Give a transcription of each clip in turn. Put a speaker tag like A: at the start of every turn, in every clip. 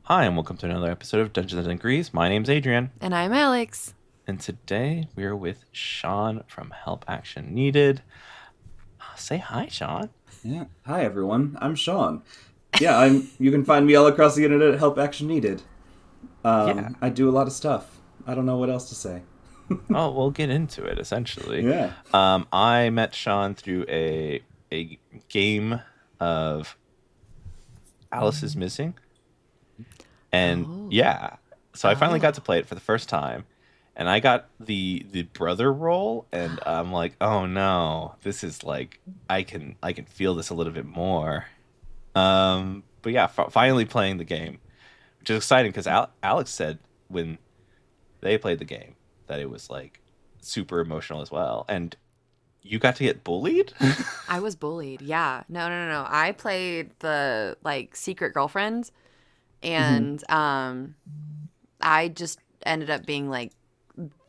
A: Hi, and welcome to another episode of Dungeons and Degrees. My name's Adrian,
B: And I'm Alex.
A: and today we are with Sean from Help Action Needed. Say hi, Sean.
C: Yeah. Hi everyone. I'm Sean. Yeah, I'm. You can find me all across the internet at Help Action Needed.
A: Yeah.
C: I do a lot of stuff. I don't know what else to say.
A: Oh, we'll get into it. Essentially,
C: Yeah.
A: I met Sean through a game of Alice is Missing, and
B: Oh.
A: yeah, so I finally got
B: Oh.
A: to play it for the first time, and I got the brother role, and I'm like, oh no, this is like I can feel this a little bit more. But yeah, finally playing the game, which is exciting because Alex said when they played the game that it was like super emotional as well, and you got to get bullied.
B: I was bullied. Yeah. No. I played the secret girlfriend
C: Hmm.
B: and I just ended up being like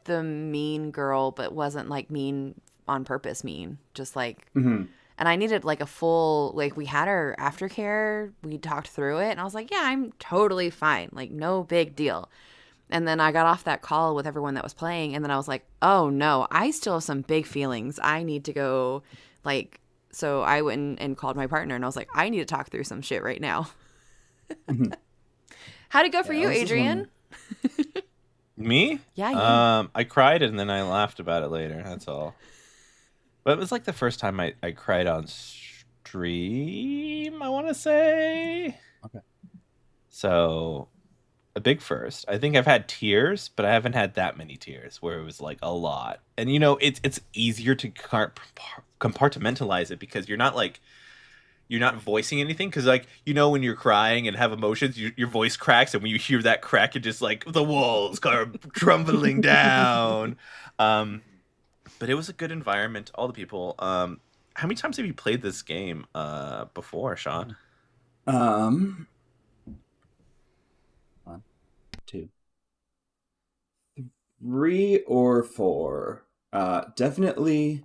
B: the mean girl, but wasn't like mean on purpose mean. Just like
C: Hmm.
B: and I needed like a full we had our aftercare, we talked through it and I was like, yeah, I'm totally fine. Like no big deal. And then I got off that call with everyone that was playing, and then I was like, "Oh no, I still have some big feelings. I need to go." Like, so I went and called my partner, and I was like, "I need to talk through some shit right now."
C: Hmm.
B: How'd it go for
C: Yeah,
B: you,
C: this is
B: Adrian?
C: one.
A: Me?
B: Yeah, you.
A: I cried and then I laughed about it later. That's all. But it was like the first time I cried on stream, I want to say.
C: Okay.
A: So, a big first. I think I've had tears, but I haven't had that many tears where it was like a lot. And it's easier to compartmentalize it because you're not voicing anything because when you're crying and have emotions, your voice cracks, and when you hear that crack, it just like the walls are crumbling down. Um, but it was a good environment. All the people. How many times have you played this game before, Sean?
C: Um. One, two, three, or four. Definitely.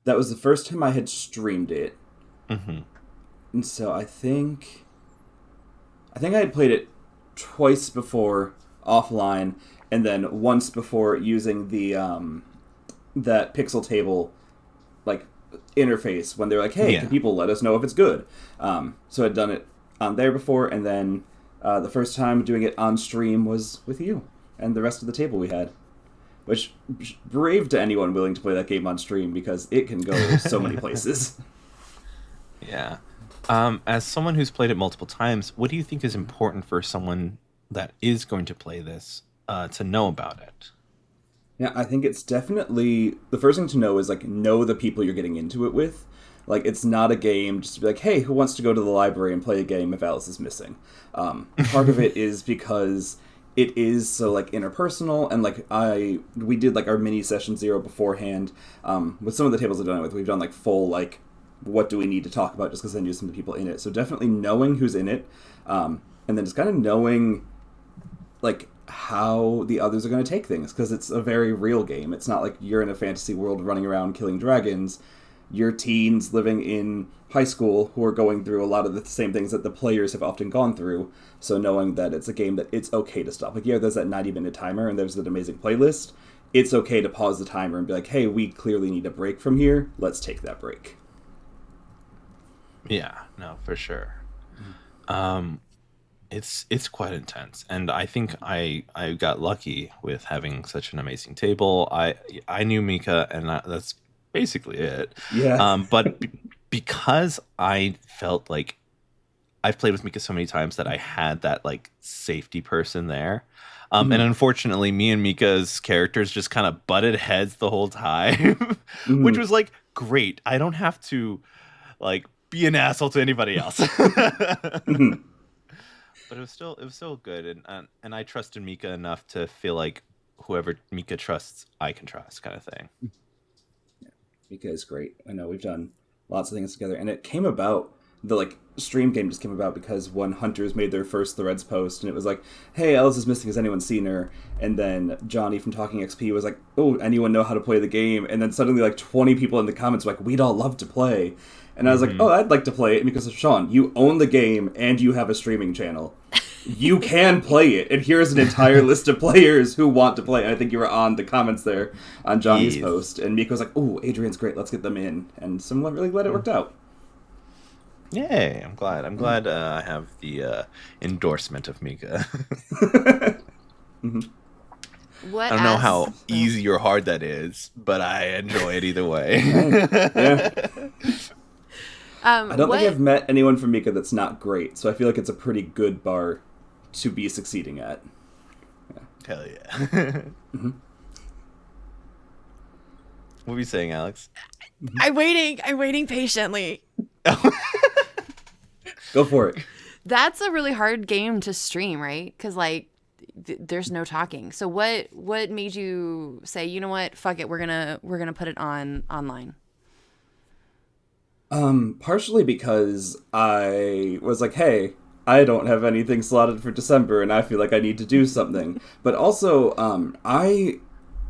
C: That was the first time I had streamed it,
A: Hmm.
C: and so I think I had played it twice before offline, and then once before using the that pixel table like interface when they're like, "Hey, can
A: Yeah.
C: people let us know if it's good?" So I'd done it on there before, and then the first time doing it on stream was with you and the rest of the table we had. Which brave to anyone willing to play that game on stream because it can go so many places.
A: Yeah. As someone who's played it multiple times, what do you think is important for someone that is going to play this to know about it?
C: Yeah, I think it's definitely the first thing to know is like know the people you're getting into it with. Like it's not a game just to be like, hey, who wants to go to the library and play a game if Alice is missing? Part of it is because it is so like interpersonal and like we did like our mini session zero beforehand. With some of the tables I've done it with, we've done like full like what do we need to talk about just because I knew some of the people in it. So definitely knowing who's in it, and then just kind of knowing like how the others are going to take things because it's a very real game. It's not like you're in a fantasy world running around killing dragons. You're teens living in high school who are going through a lot of the same things that the players have often gone through. So knowing that it's a game that it's okay to stop. Like yeah, there's that 90-minute timer and there's that amazing playlist. It's okay to pause the timer and be like, hey, we clearly need a break from here. Let's take that break.
A: Yeah, no, for sure. Um, it's quite intense, and I think I got lucky with having such an amazing table. I knew Mika, and that's basically it.
C: Yeah.
A: But because I felt like I've played with Mika so many times that I had that like safety person there. And
C: Mhm.
A: unfortunately, me and Mika's characters just kind of butted heads the whole time, which
C: Mhm.
A: was like great. I don't have to like be an asshole to anybody else.
C: Mhm.
A: But it was still good, and I trusted Mika enough to feel like whoever Mika trusts, I can trust, kind of thing.
C: Mika is great. I know we've done lots of things together, and it came about. The like stream game just came about because when Hunters made their first Threads post, and it was like, "Hey, Alice is missing. Has anyone seen her?" And then Johnny from Talking XP was like, "Oh, anyone know how to play the game?" And then suddenly, like 20 people in the comments were like, "We'd all love to play." And I was like,
A: Hmm.
C: "Oh, I'd like to play it." And because of Sean, you own the game and you have a streaming channel. you can play it, and here's an entire list of players who want to play it. I think you were on the comments there on Johnny's
A: Yes.
C: post, and Mika was like, "Oh, Adrian's great. Let's get them in." And so I'm really glad it worked out.
A: Yay! I'm glad. I'm glad I have the endorsement of Mika.
B: What
A: I don't know
B: as-
A: how easy or hard that is, but I enjoy it either way.
C: Yeah. I don't
B: what,
C: think I've met anyone from Mika that's not great, so I feel like it's a pretty good bar to be succeeding at.
A: Hell yeah. What were you saying, Alex?
B: I'm waiting patiently.
C: Go for it.
B: That's a really hard game to stream, right? Because like there's no talking. So what made you say, you know what, fuck it, we're gonna put it on online?
C: Partially because I was like, hey, I don't have anything slotted for December, and I feel like I need to do something. But also,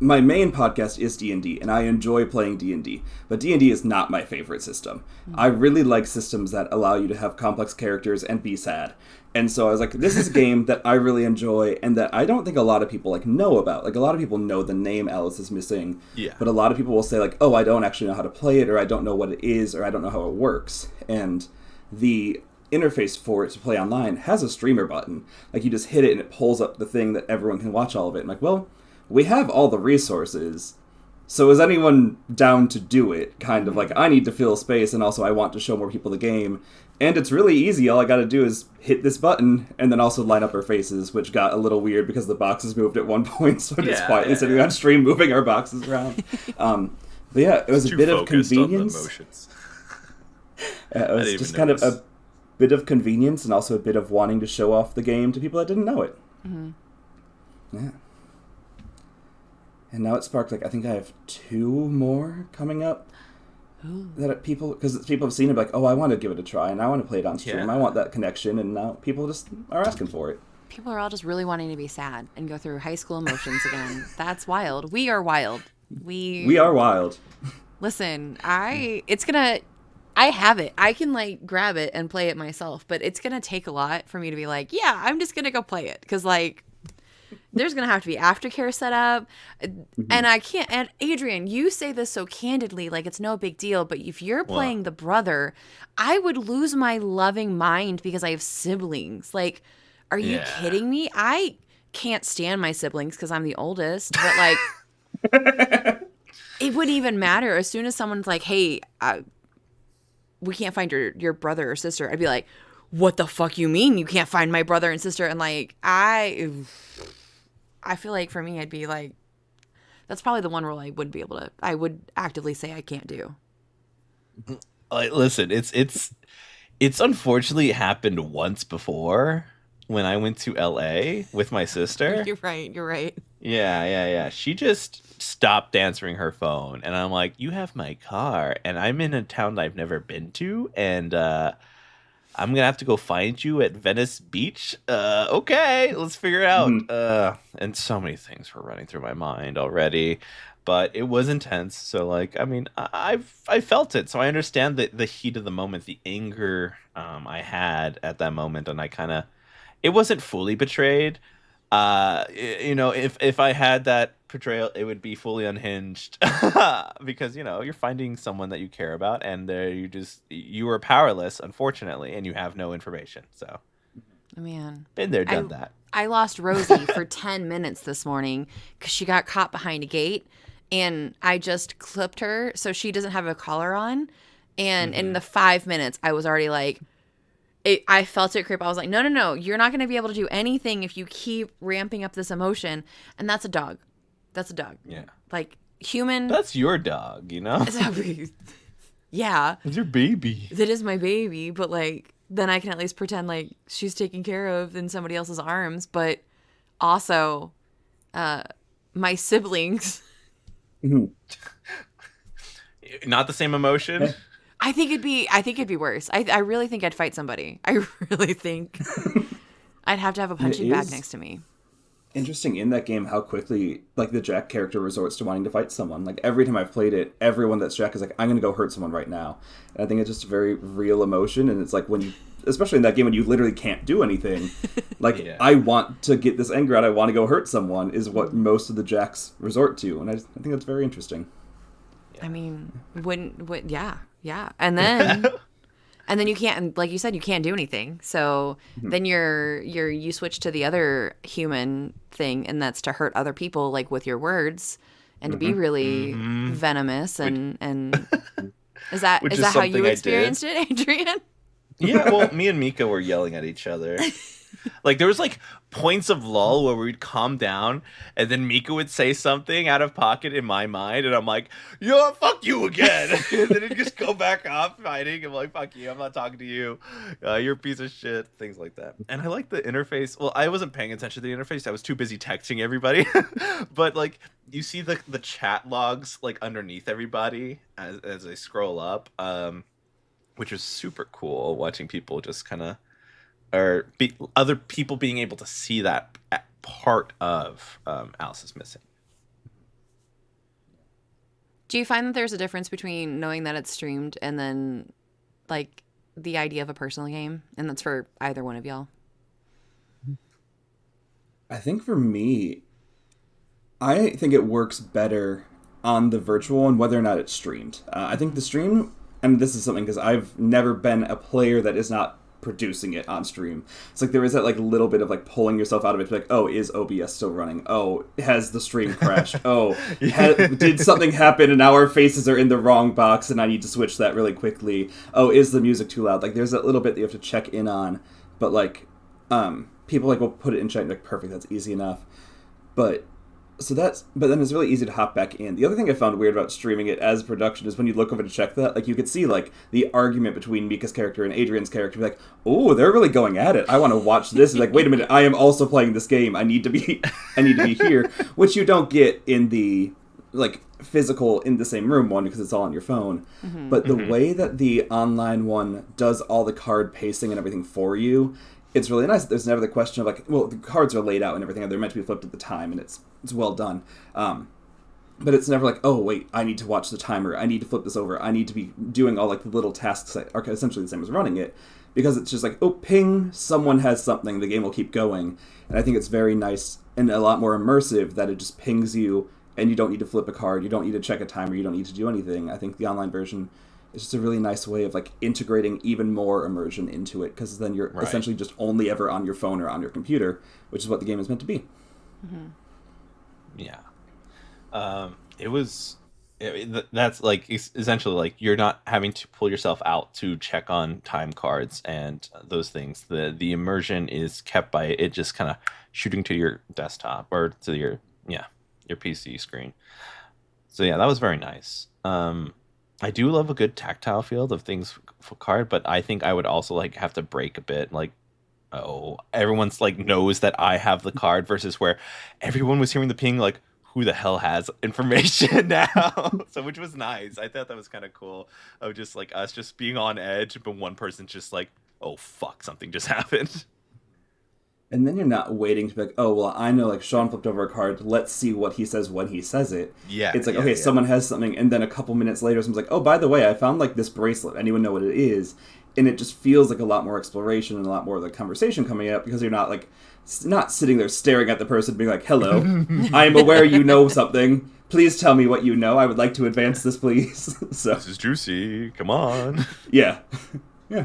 C: my main podcast is D&D, and I enjoy playing D&D, but D&D is not my favorite system. I really like systems that allow you to have complex characters and be sad. And so I was like, this is a game that I really enjoy, and that I don't think a lot of people know about. Like, a lot of people know the name Alice is Missing,
A: Yeah.
C: but a lot of people will say like, oh, I don't actually know how to play it, or I don't know what it is, or I don't know how it works. And the interface for it to play online has a streamer button. Like, you just hit it and it pulls up the thing that everyone can watch all of it. I'm like, well, we have all the resources, so is anyone down to do it? Kind of like, I need to fill space, and also I want to show more people the game. And it's really easy. All I gotta do is hit this button, and then also line up our faces, which got a little weird because the boxes moved at one point, so I'm just quietly sitting on stream moving our boxes around. But yeah, it was a bit of convenience. It was just kind of a bit of convenience, and also a bit of wanting to show off the game to people that didn't know it.
B: Mm-hmm.
C: Yeah. And now it sparked, like, I think I have 2 more coming up.
B: Ooh.
C: That people have seen it, like, oh, I want to give it a try, and I want to play it on stream.
A: Yeah.
C: I want that connection, and now people just are asking for it.
B: People are all just really wanting to be sad and go through high school emotions again. That's wild. We are wild.
C: We are wild.
B: Listen, I have it. I can like grab it and play it myself, but it's gonna take a lot for me to be like, yeah, I'm just gonna go play it, because like there's gonna have to be aftercare set up, and I can't. And Adrian, you say this so candidly, like it's no big deal, but if you're playing the brother, I would lose my loving mind because I have siblings. Like, are you kidding me? I can't stand my siblings because I'm the oldest, but like it wouldn't even matter. As soon as someone's like, hey, we can't find your brother or sister, I'd be like, what the fuck you mean you can't find my brother and sister? And like I feel like for me, I'd be like, that's probably the one rule I would be able to, I would actively say I can't do.
A: Like, listen, it's unfortunately happened once before when I went to LA with my sister.
B: You're right.
A: Yeah. She just stopped answering her phone, and I'm like, you have my car, and I'm in a town that I've never been to, and I'm gonna have to go find you at Venice Beach. Okay, let's figure it out. And so many things were running through my mind already, but it was intense. So like, I mean, I felt it, so I understand the heat of the moment, the anger I had at that moment, and I kind of, it wasn't fully betrayed. You know, if I had that portrayal, it would be fully unhinged because, you know, you're finding someone that you care about, and you are powerless, unfortunately, and you have no information. So,
B: Man,
A: been there, done that.
B: I lost Rosie for 10 minutes this morning because she got caught behind a gate, and I just clipped her so she doesn't have a collar on. And in the 5 minutes, I was already like, I felt it creep. I was like, no, you're not going to be able to do anything if you keep ramping up this emotion. And that's a dog.
A: Yeah.
B: Like, human.
A: That's your dog, you know?
B: Yeah.
A: It's your baby.
B: That is my baby. But, like, then I can at least pretend like she's taken care of in somebody else's arms. But also, my siblings.
A: Not the same emotion?
B: I think it'd be worse. I really think I'd fight somebody. I really think I'd have to have a punching bag next to me.
C: Interesting in that game how quickly like the Jack character resorts to wanting to fight someone. Like every time I've played it, everyone that's Jack is like, I'm gonna go hurt someone right now. And I think it's just a very real emotion, and it's like when you especially in that game when you literally can't do anything. Like,
A: Yeah.
C: I want to get this anger out, I want to go hurt someone, is what most of the jacks resort to, and I think that's very interesting.
B: I mean, yeah. And then you can't, like you said, you can't do anything. So then you switch to the other human thing, and that's to hurt other people, like with your words, and to be really venomous. And is that
A: Which is
B: how
A: something
B: you
A: I
B: experienced it, Adrian?
A: Yeah, well, me and Mika were yelling at each other. Like there was like points of lull where we'd calm down, and then Mika would say something out of pocket in my mind, and I'm like, "Yo, fuck you again," and then it'd just go back off fighting. I'm like, "Fuck you, I'm not talking to you. You're a piece of shit." Things like that. And I like the interface. Well, I wasn't paying attention to the interface. I was too busy texting everybody. But like, you see the chat logs like underneath everybody as I scroll up, which is super cool. Watching people just kind of other people being able to see that part of Alice is Missing.
B: Do you find that there's a difference between knowing that it's streamed and then like the idea of a personal game? And that's for either one of y'all.
C: I think for me, I think it works better on the virtual one, whether or not it's streamed. I think the stream, and this is something because I've never been a player that is not producing it on stream. It's like there is that like little bit of like pulling yourself out of it, like, oh, is OBS still running? Oh, has the stream crashed? Oh, did something happen and now our faces are in the wrong box and I need to switch that really quickly? Oh, is the music too loud? Like there's that little bit that you have to check in on, but like people like will put it in chat like perfect, that's easy enough. But then it's really easy to hop back in. The other thing I found weird about streaming it as production is when you look over to check that, like you could see like the argument between Mika's character and Adrian's character, be like, oh, they're really going at it. I want to watch this. Like, wait a minute, I am also playing this game. I need to be here, which you don't get in the like physical in the same room one because it's all on your phone. But the way that the online one does all the card pacing and everything for you, it's really nice. There's never the question of like, well, the cards are laid out and everything, and they're meant to be flipped at the time, and it's well done. But it's never like, oh, wait, I need to watch the timer. I need to flip this over. I need to be doing all like the little tasks that are essentially the same as running it, because it's just like, oh, ping, someone has something. The game will keep going. And I think it's very nice and a lot more immersive that it just pings you, and you don't need to flip a card. You don't need to check a timer. You don't need to do anything. I think the online version it's just a really nice way of like integrating even more immersion into it, because then you're essentially just only ever on your phone or on your computer, which is what the game is meant to be.
A: Yeah. That's like essentially like you're not having to pull yourself out to check on time cards and those things. The immersion is kept by it just kind of shooting to your desktop or to your PC screen. So yeah, that was very nice. I do love a good tactile feel of things for card, but I think I would also like have to break a bit. Like, oh, everyone's like knows that I have the card versus where everyone was hearing the ping like, who the hell has information now? So which was nice. I thought that was kind of cool of just like us just being on edge, but one person's just like, oh fuck, something just happened.
C: And then you're not waiting to be like, oh, well, I know, like, Sean flipped over a card. Let's see what he says when he says it.
A: Yeah.
C: It's like, okay, someone has something, and then a couple minutes later, someone's like, oh, by the way, I found, like, this bracelet. Anyone know what it is? And it just feels like a lot more exploration and a lot more of the conversation coming up, because you're not, like, not sitting there staring at the person being like, hello, I am aware you know something. Please tell me what you know. I would like to advance this, please. So
A: This is juicy. Come on.
C: Yeah. Yeah.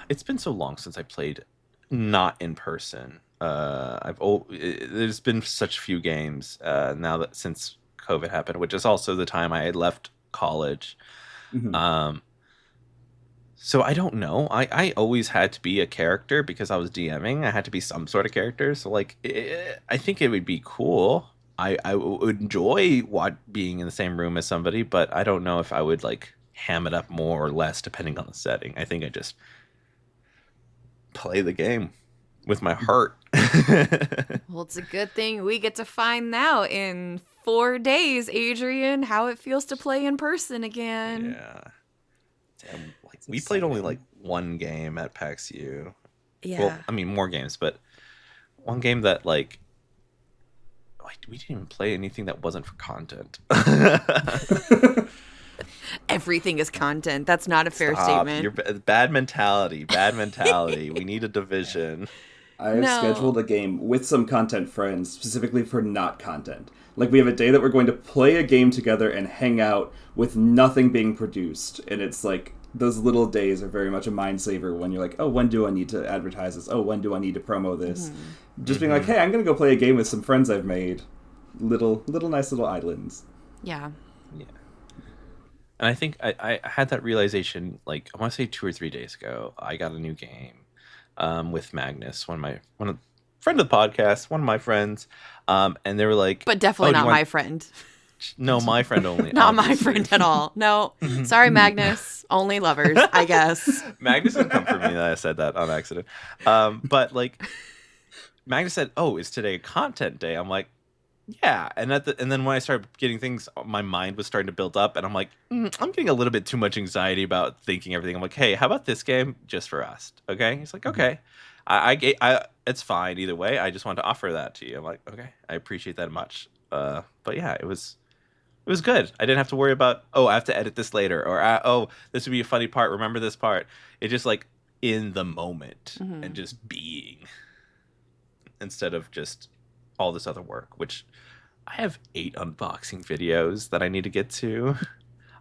A: It's been so long since I played not in person. There's been such few games now that since COVID happened, which is also the time I had left college. So I don't know. I always had to be a character because I was DMing. I had to be some sort of character. So like, I think it would be cool. I would enjoy being in the same room as somebody, but I don't know if I would like ham it up more or less depending on the setting. I think I just play the game with my heart.
B: Well, it's a good thing we get to find now in 4 days, Adrian, how it feels to play in person again.
A: Yeah. Damn, like we played only like one game at PAX U.
B: Yeah.
A: Well, I mean more games, but one game that like we didn't even play anything that wasn't for content.
B: everything is content. That's not a fair
A: Stop.
B: statement.
A: Bad mentality. Bad mentality. We need a division.
C: I have
B: No.
C: scheduled a game with some content friends specifically for not content. Like, we have a day that we're going to play a game together and hang out with nothing being produced. And it's like, those little days are very much a mind saver when you're like, oh, when do I need to advertise this? Oh, when do I need to promo this? Just being like, hey, I'm going to go play a game with some friends I've made. Little nice little islands.
B: Yeah.
A: Yeah. And I think I had that realization, like, I want to say 2 or 3 days ago. I got a new game with Magnus, one of friend of the podcast, one of my friends. And they were like,
B: But definitely
A: do you
B: not
A: want-
B: my friend.
A: No, my friend only.
B: Not my
A: obviously.
B: friend at all. No. Sorry, Magnus. Only lovers, I guess.
A: Magnus didn't come for me that I said that on accident. But like, Magnus said, "Oh, is today a content day?" I'm like, "Yeah." And then when I started getting things, my mind was starting to build up, and I'm like, I'm getting a little bit too much anxiety about thinking everything. I'm like, "Hey, how about this game just for us?" Okay. He's like, "Okay." It's fine either way. I just wanted to offer that to you. I'm like, "Okay, I appreciate that much." But yeah, it was good. I didn't have to worry about, oh, I have to edit this later, or oh, this would be a funny part. Remember this part. It's just like in the moment and just being, instead of just all this other work, which I have 8 unboxing videos that I need to get to.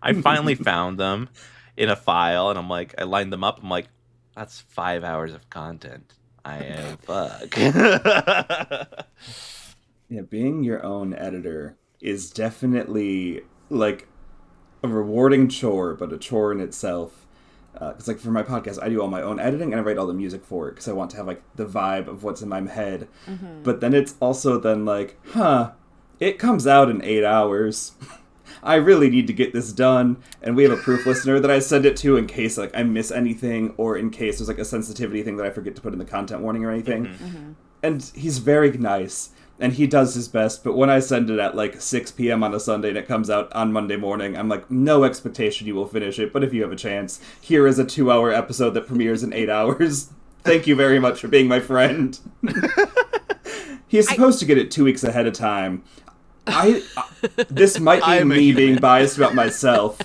A: I finally found them in a file, and I'm like, I lined them up. I'm like, that's 5 hours of content. I am fuck.
C: Yeah, being your own editor is definitely like a rewarding chore, but a chore in itself. Because like for my podcast, I do all my own editing and I write all the music for it because I want to have like the vibe of what's in my head. But then it's also then like, it comes out in 8 hours. I really need to get this done. And we have a proof listener that I send it to in case like I miss anything or in case there's like a sensitivity thing that I forget to put in the content warning or anything. And he's very nice. And he does his best, but when I send it at like 6 p.m. on a Sunday and it comes out on Monday morning, I'm like, no expectation you will finish it, but if you have a chance, here is a 2-hour episode that premieres in 8 hours. Thank you very much for being my friend. He is supposed to get it 2 weeks ahead of time. This might be me being biased about myself.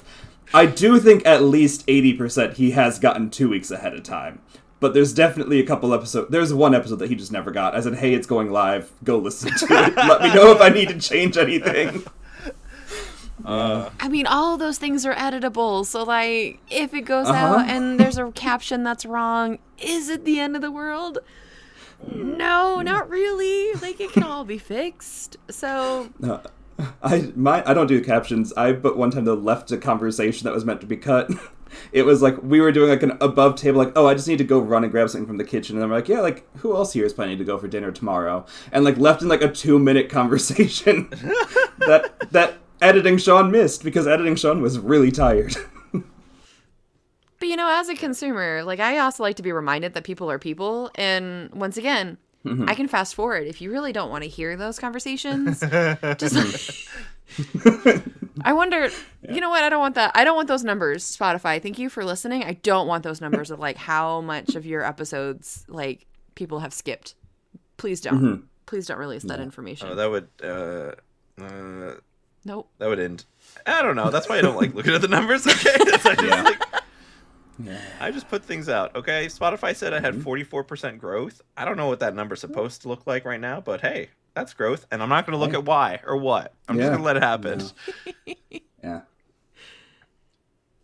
C: I do think at least 80% he has gotten 2 weeks ahead of time. But there's definitely a couple episodes. There's one episode that he just never got. I said, hey, it's going live. Go listen to it. Let me know if I need to change anything.
B: I mean, all of those things are editable. So, like, if it goes out and there's a caption that's wrong, is it the end of the world? No, not really. Like, it can all be fixed. So...
C: I don't do captions. But one time they left a conversation that was meant to be cut. It was like we were doing like an above table, like, oh, I just need to go run and grab something from the kitchen, and I'm like, yeah, like who else here is planning to go for dinner tomorrow? And like left in like a 2-minute conversation that editing Sean missed because editing Sean was really tired.
B: But, you know, as a consumer, like, I also like to be reminded that people are people. And once again, I can fast forward. If you really don't want to hear those conversations, just I wonder, you know what? I don't want that. I don't want those numbers, Spotify. Thank you for listening. I don't want those numbers of, like, how much of your episodes, like, people have skipped. Please don't. Please don't release that information.
A: Oh, that would...
B: Nope.
A: That would end. I don't know. That's why I don't like looking at the numbers. Okay, I just put things out. Okay, Spotify said I had 44% growth. I don't know what that number's supposed to look like right now, but hey, that's growth, and I'm not going to look at why or what. I'm just going to let it happen.
C: Yeah.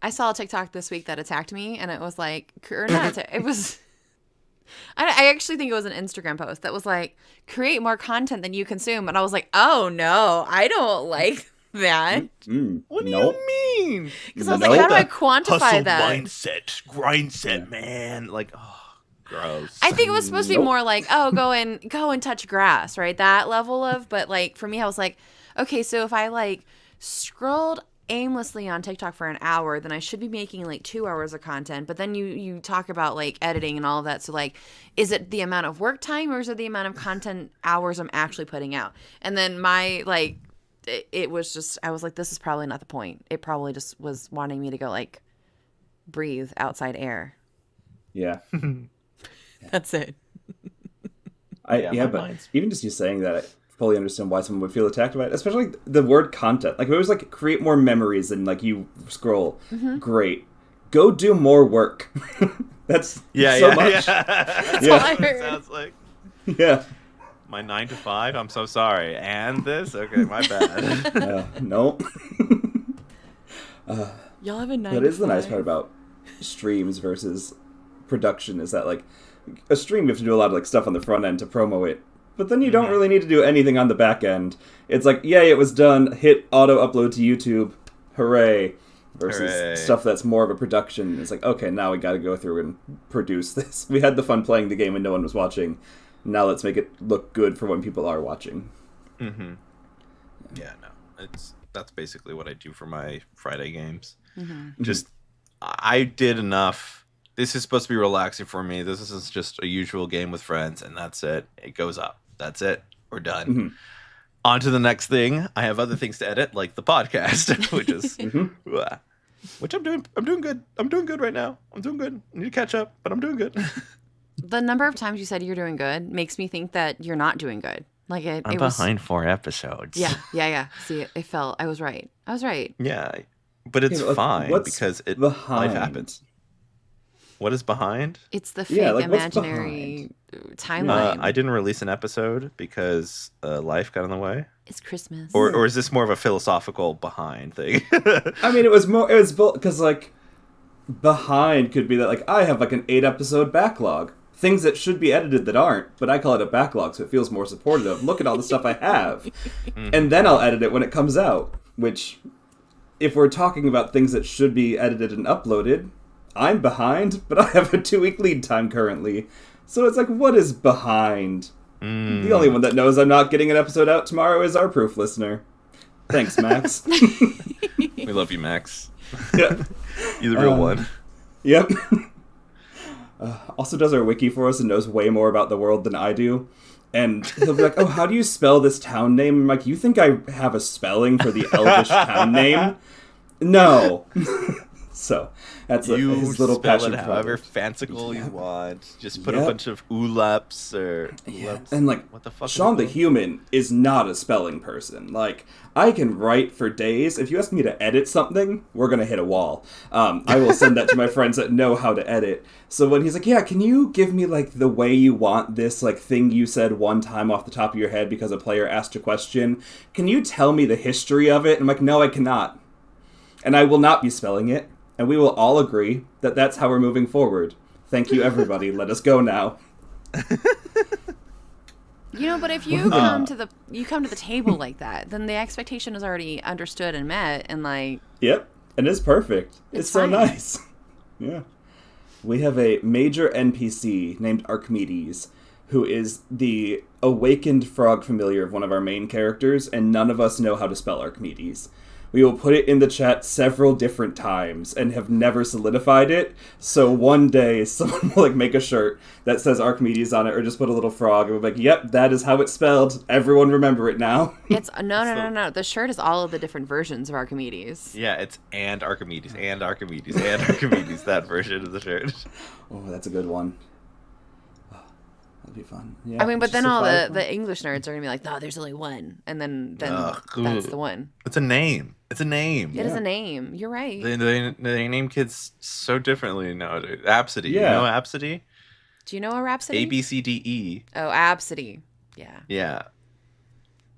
B: I saw a TikTok this week that attacked me, and it was like, or not, it was. I actually think it was an Instagram post that was like, create more content than you consume. And I was like, oh no, I don't like that.
A: What do you mean?
B: Because I was like, how do I quantify
A: Hustle
B: that?
A: mindset, grind set, man. Like, oh, gross.
B: I think it was supposed to be more like, oh, go and touch grass, right? That level of, but like for me, I was like, okay, so if I like scrolled aimlessly on TikTok for an hour, then I should be making like 2 hours of content. But then you talk about like editing and all of that. So like, is it the amount of work time or is it the amount of content hours I'm actually putting out? And then my like, it was just, I was like, this is probably not the point. It probably just was wanting me to go like breathe outside air.
C: Yeah.
B: That's it.
C: But even just you saying that, fully understand why someone would feel attacked by it, especially like, the word content. Like, if it was like create more memories and like you scroll, great. Go do more work. That's so much.
B: That's all I heard.
A: Sounds like
C: Yeah.
A: my 9 to 5. I'm so sorry. And this? Okay, my bad.
C: No.
B: Y'all have a 9
C: That
B: to
C: is the nice
B: 5?
C: part about streams versus production is that, like, a stream you have to do a lot of like stuff on the front end to promo it, but then you don't really need to do anything on the back end. It's like, yay, it was done, hit auto upload to YouTube, hooray. Versus stuff that's more of a production. It's like, okay, now we gotta go through and produce this. We had the fun playing the game and no one was watching. Now let's make it look good for when people are watching.
A: Mm-hmm. Yeah, no. That's basically what I do for my Friday games. Just, I did enough. This is supposed to be relaxing for me. This is just a usual game with friends, and that's it. It goes up. That's it. We're done. On to the next thing. I have other things to edit, like the podcast, which is, which I'm doing. I'm doing good. I'm doing good right now. I'm doing good. I need to catch up, but I'm doing good.
B: The number of times you said you're doing good makes me think that you're not doing good. Like
A: I'm
B: it was
A: behind 4 episodes.
B: Yeah. See, it felt. I was right.
A: Yeah, but it's fine because life happens. What is behind?
B: It's the fake imaginary timeline.
A: I didn't release an episode because life got in the way.
B: It's Christmas.
A: Or is this more of a philosophical behind thing?
C: I mean, it was both, because, like, behind could be that, like, I have, like, an 8-episode backlog. Things that should be edited that aren't, but I call it a backlog so it feels more supportive. Look at all the stuff I have. And then I'll edit it when it comes out, which, if we're talking about things that should be edited and uploaded, I'm behind, but I have a 2-week lead time currently. So it's like, what is behind? The only one that knows I'm not getting an episode out tomorrow is our proof listener. Thanks, Max.
A: We love you, Max.
C: Yeah.
A: You're the real one.
C: Yep. Also does our wiki for us and knows way more about the world than I do. And he'll be like, oh, how do you spell this town name? I'm like, you think I have a spelling for the Elvish town name? No. So that's his little passion.
A: Spell it however fanciful you want. Just put a bunch of ulaps or ulaps.
C: And like,
A: what the fuck?
C: Sean the Human is not a spelling person. Like, I can write for days. If you ask me to edit something, we're gonna hit a wall. I will send that to my friends that know how to edit. So when he's like, yeah, can you give me like the way you want this like thing you said one time off the top of your head because a player asked a question? Can you tell me the history of it? And I'm like, no, I cannot. And I will not be spelling it. And we will all agree that that's how we're moving forward. Thank you, everybody. Let us go now.
B: You know, but if you come to the table like that, then the expectation is already understood and met, and like.
C: Yep, and it's perfect. It's so
B: fine.
C: nice. Yeah, we have a major NPC named Archimedes, who is the awakened frog familiar of one of our main characters, and none of us know how to spell Archimedes. We will put it in the chat several different times and have never solidified it. So one day someone will like make a shirt that says Archimedes on it, or just put a little frog, and we'll be like, "Yep, that is how it's spelled. Everyone remember it now."
B: It's no. The shirt is all of the different versions of Archimedes.
A: Yeah, it's and Archimedes, and Archimedes, and Archimedes. That version of the shirt.
C: Oh, that's a good one. That'd be fun. Yeah,
B: I mean, but
C: just
B: then
C: a
B: all
C: five
B: the
C: one.
B: English nerds are gonna be like, "No, there's only one," and then that's the one.
A: It's a name. It's a name.
B: It is a name. You're right.
A: They name kids so differently nowadays. Absidy.
C: Yeah.
A: You know Absidy?
B: Do you know a Rhapsody?
A: ABCDE.
B: Oh, Absidy. Yeah.
A: Yeah.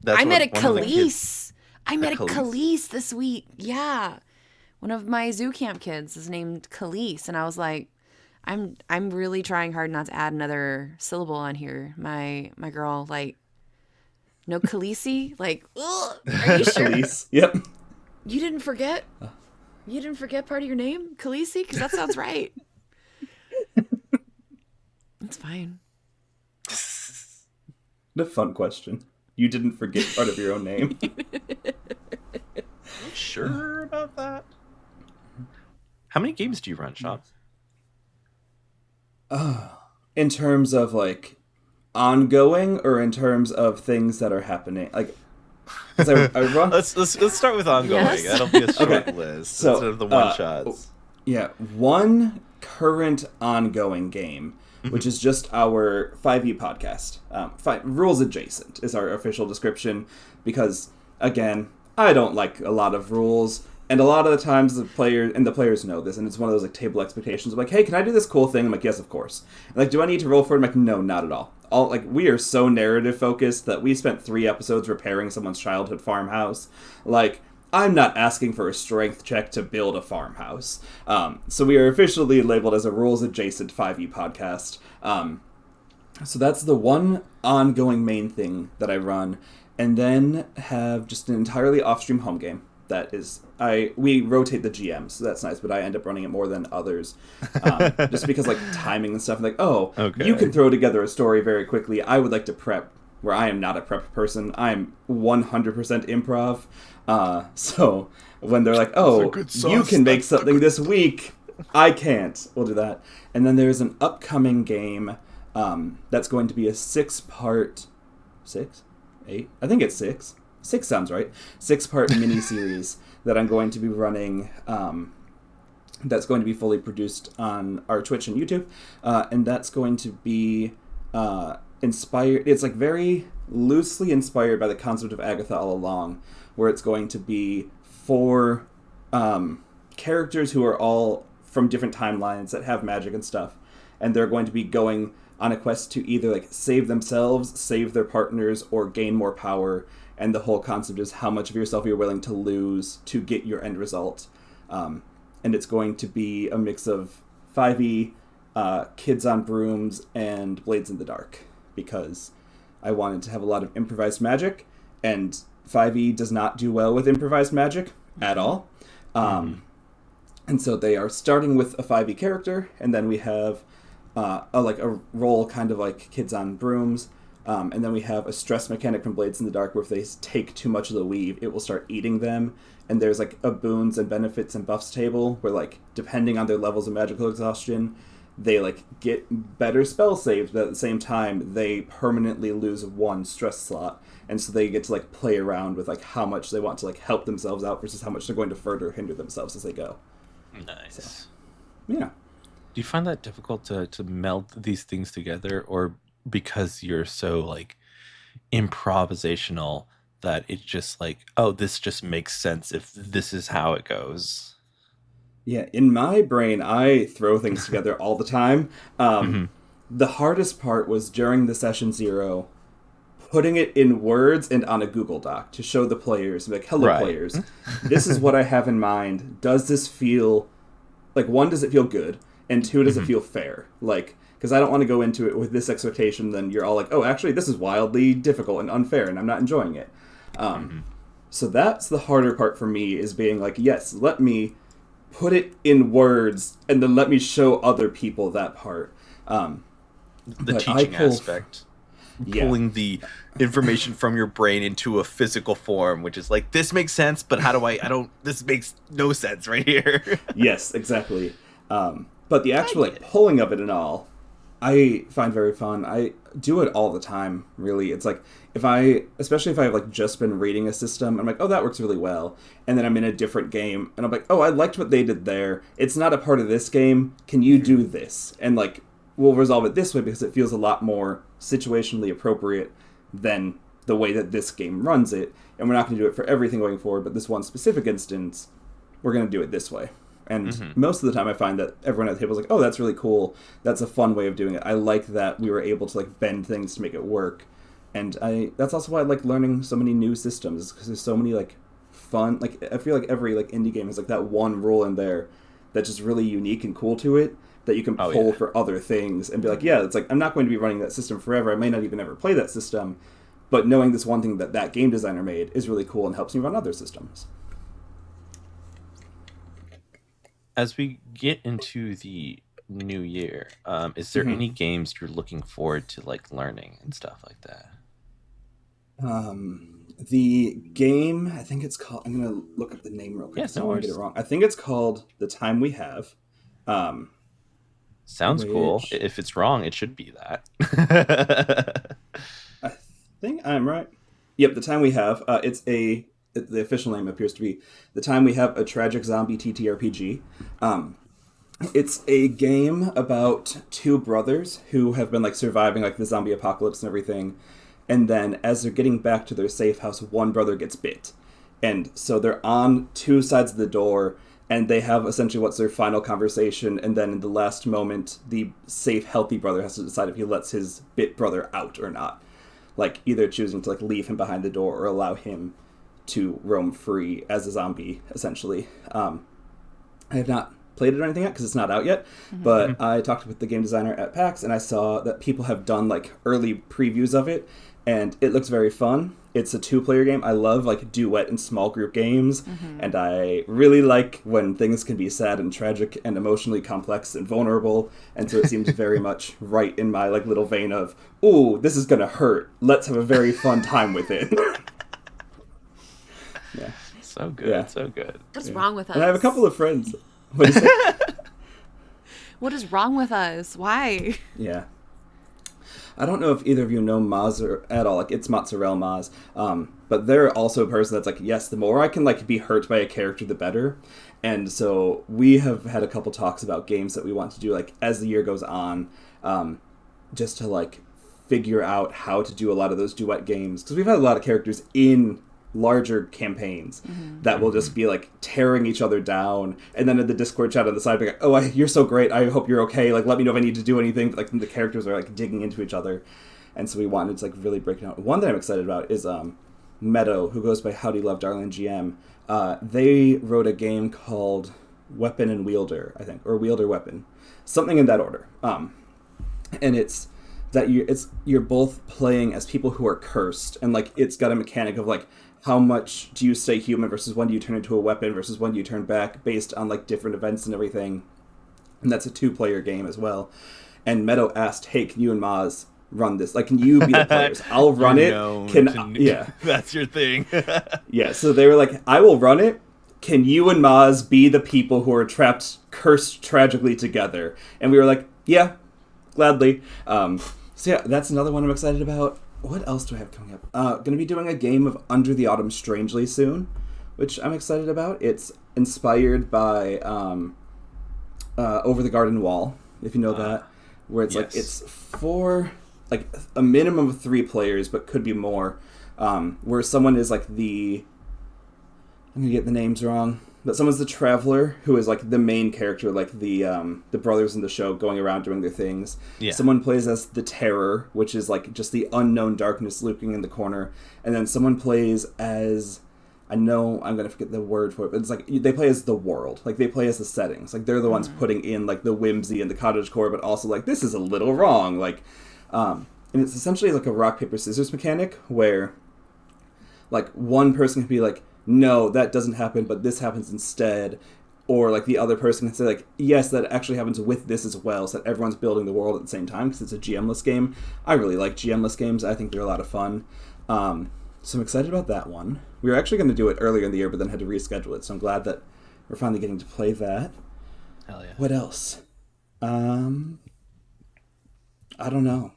B: I met a
A: one of the kids-
B: Khalees. I met a Khalees this week. Yeah. One of my zoo camp kids is named Khalees, and I was like, I'm really trying hard not to add another syllable on here. My girl, like, no Khaleesi? Like, ugh, are you sure?
C: Khalees. Yep.
B: You didn't forget? You didn't forget part of your name? Khaleesi? Because that sounds right. It's fine.
C: A fun question. You didn't forget part of your own name.
A: You sure about that? How many games do you run, Sean?
C: In terms of like ongoing, or in terms of things that are happening, like 'cause I run.
A: Let's start with ongoing.
B: Yes.
A: That'll be a short
C: Okay.
A: list
C: So,
A: instead of the one shots.
C: Yeah, one current ongoing game which is just our 5e podcast. Rules adjacent is our official description because, again, I don't like a lot of rules. And a lot of the times the players know this, and it's one of those like table expectations of like, hey, can I do this cool thing? I'm like, yes, of course. And, like, do I need to roll for it? I'm like, no, not at all. We are so narrative focused that we spent 3 episodes repairing someone's childhood farmhouse. Like, I'm not asking for a strength check to build a farmhouse. So we are officially labeled as a rules adjacent 5e podcast. So that's the one ongoing main thing that I run, and then have just an entirely off-stream home game. That is, we rotate the GMs, so that's nice, but I end up running it more than others. Just because, like, timing and stuff, like,
A: Okay.
C: You can throw together a story very quickly. I would like to prep, where I am not a prep person. I'm 100% improv. So when they're like, you can make something this week, I can't. We'll do that. And then there's an upcoming game that's going to be a 6-part... 6? 8? I think it's 6. 6 sounds right. 6-part mini-series that I'm going to be running, that's going to be fully produced on our Twitch and YouTube, and that's going to be inspired... It's, like, very loosely inspired by the concept of Agatha All Along, where it's going to be 4 characters who are all from different timelines that have magic and stuff, and they're going to be going on a quest to either, like, save themselves, save their partners, or gain more power. And the whole concept is how much of yourself you're willing to lose to get your end result. And it's going to be a mix of 5e, Kids on Brooms, and Blades in the Dark. Because I wanted to have a lot of improvised magic, and 5e does not do well with improvised magic at all. And so they are starting with a 5e character, and then we have a role kind of like Kids on Brooms. And then we have a stress mechanic from Blades in the Dark where if they take too much of the weave, it will start eating them. And there's, like, a boons and benefits and buffs table where, like, depending on their levels of magical exhaustion, they, like, get better spell saves, but at the same time, they permanently lose 1 stress slot. And so they get to, like, play around with, like, how much they want to, like, help themselves out versus how much they're going to further hinder themselves as they go.
A: Nice.
C: So, yeah.
A: Do you find that difficult to meld these things together, or because you're so, like, improvisational that it's just like, oh, this just makes sense if this is how it goes?
C: Yeah, in my brain, I throw things together all the time. The hardest part was during the session 0, putting it in words and on a Google Doc to show the players, like, hello,
A: Right.
C: players, this is what I have in mind. Does this feel, like, 1, does it feel good? And 2, does it feel fair? Like, because I don't want to go into it with this expectation, then you're all like, oh, actually, this is wildly difficult and unfair, and I'm not enjoying it. So that's the harder part for me, is being like, yes, let me put it in words, and then let me show other people that part.
A: The teaching aspect.
C: Yeah.
A: Pulling the information from your brain into a physical form, which is like, this makes sense, but how do this makes no sense right here.
C: Yes, exactly. But the actual, like, pulling of it and all, I find very fun. I do it all the time, really. It's like, especially if I've, like, just been reading a system, I'm like, oh, that works really well. And then I'm in a different game, and I'm like, oh, I liked what they did there. It's not a part of this game. Can you do this? And, like, we'll resolve it this way because it feels a lot more situationally appropriate than the way that this game runs it. And we're not going to do it for everything going forward, but this one specific instance, we're going to do it this way. And most of the time I find that everyone at the table is like, oh, that's really cool. That's a fun way of doing it. I like that we were able to, like, bend things to make it work. And that's also why I like learning so many new systems, because there's so many, like, fun, like, I feel like every, like, indie game has, like, that one rule in there that's just really unique and cool to it that you can pull for other things and be like, yeah, it's like, I'm not going to be running that system forever. I may not even ever play that system, but knowing this one thing that game designer made is really cool and helps me run other systems.
A: As we get into the new year, is there any games you're looking forward to, like, learning and stuff like that?
C: The game, I think it's called, I'm going to look up the name real quick.
A: Yes,
C: I don't want to get it wrong. I think it's called The Time We Have.
A: Sounds cool. If it's wrong, it should be that.
C: I think I'm right. Yep, The Time We Have. The official name appears to be The Time We Have, a tragic zombie TTRPG. It's a game about two brothers who have been like surviving like the zombie apocalypse and everything. And then as they're getting back to their safe house, one brother gets bit. And so they're on two sides of the door and they have essentially what's their final conversation, and then in the last moment the safe healthy brother has to decide if he lets his bit brother out or not. Like either choosing to like leave him behind the door or allow him to roam free as a zombie, essentially. I have not played it or anything yet because it's not out yet, but I talked with the game designer at PAX and I saw that people have done like early previews of it, and it looks very fun. It's a 2-player game. I love like duet and small group games, and I really like when things can be sad and tragic and emotionally complex and vulnerable, and so it seems very much right in my like little vein of, ooh, this is gonna hurt. Let's have a very fun time with it. Yeah.
A: So good,
C: Yeah.
A: so good.
B: What's wrong with us?
C: And I have a couple of friends. What is it?
B: What is wrong with us? Why?
C: Yeah. I don't know if either of you know Maz at all. Like, it's Mozzarella Maz. But they're also a person that's like, yes, the more I can like be hurt by a character, the better. And so we have had a couple talks about games that we want to do like as the year goes on, just to like figure out how to do a lot of those duet games, because we've had a lot of characters in larger campaigns that will just be like tearing each other down, and then in the Discord chat on the side be like, oh, you're so great, I hope you're okay, like let me know if I need to do anything. But, like the characters are like digging into each other, and so we wanted to like really break it out. One that I'm excited about is Meadow, who goes by Howdy Love Darling GM. They wrote a game called Weapon and Wielder, I think, or Wielder Weapon, something in that order. And it's that you're both playing as people who are cursed, and like it's got a mechanic of like how much do you stay human versus when do you turn into a weapon versus when do you turn back based on like different events and everything. And that's a 2-player game as well. And Meadow asked, hey, can you and Maz run this? Like, can you be the players? I'll run it. Yeah.
A: That's your thing.
C: Yeah, so they were like, I will run it. Can you and Maz be the people who are trapped, cursed tragically together? And we were like, yeah, gladly. So yeah, that's another one I'm excited about. What else do I have coming up? Going to be doing a game of Under the Autumn Strangely soon, which I'm excited about. It's inspired by Over the Garden Wall, if you know that, where it's like it's for like a minimum of 3 players, but could be more. Where someone is like I'm gonna get the names wrong, but someone's the traveler who is like the main character, like the brothers in the show going around doing their things.
A: Yeah.
C: Someone plays as the terror, which is like just the unknown darkness lurking in the corner, and then someone plays as, I know I'm gonna forget the word for it, but it's like they play as the world, like they play as the settings, like they're the ones putting in like the whimsy and the cottagecore, but also like this is a little wrong, like, and it's essentially like a rock paper scissors mechanic where like one person can be like, no, that doesn't happen, but this happens instead. Or, like, the other person can say, like, yes, that actually happens with this as well, so that everyone's building the world at the same time, because it's a GM-less game. I really like GM-less games. I think they're a lot of fun. So I'm excited about that one. We were actually going to do it earlier in the year, but then had to reschedule it, so I'm glad that we're finally getting to play that.
A: Hell yeah.
C: What else? I don't know.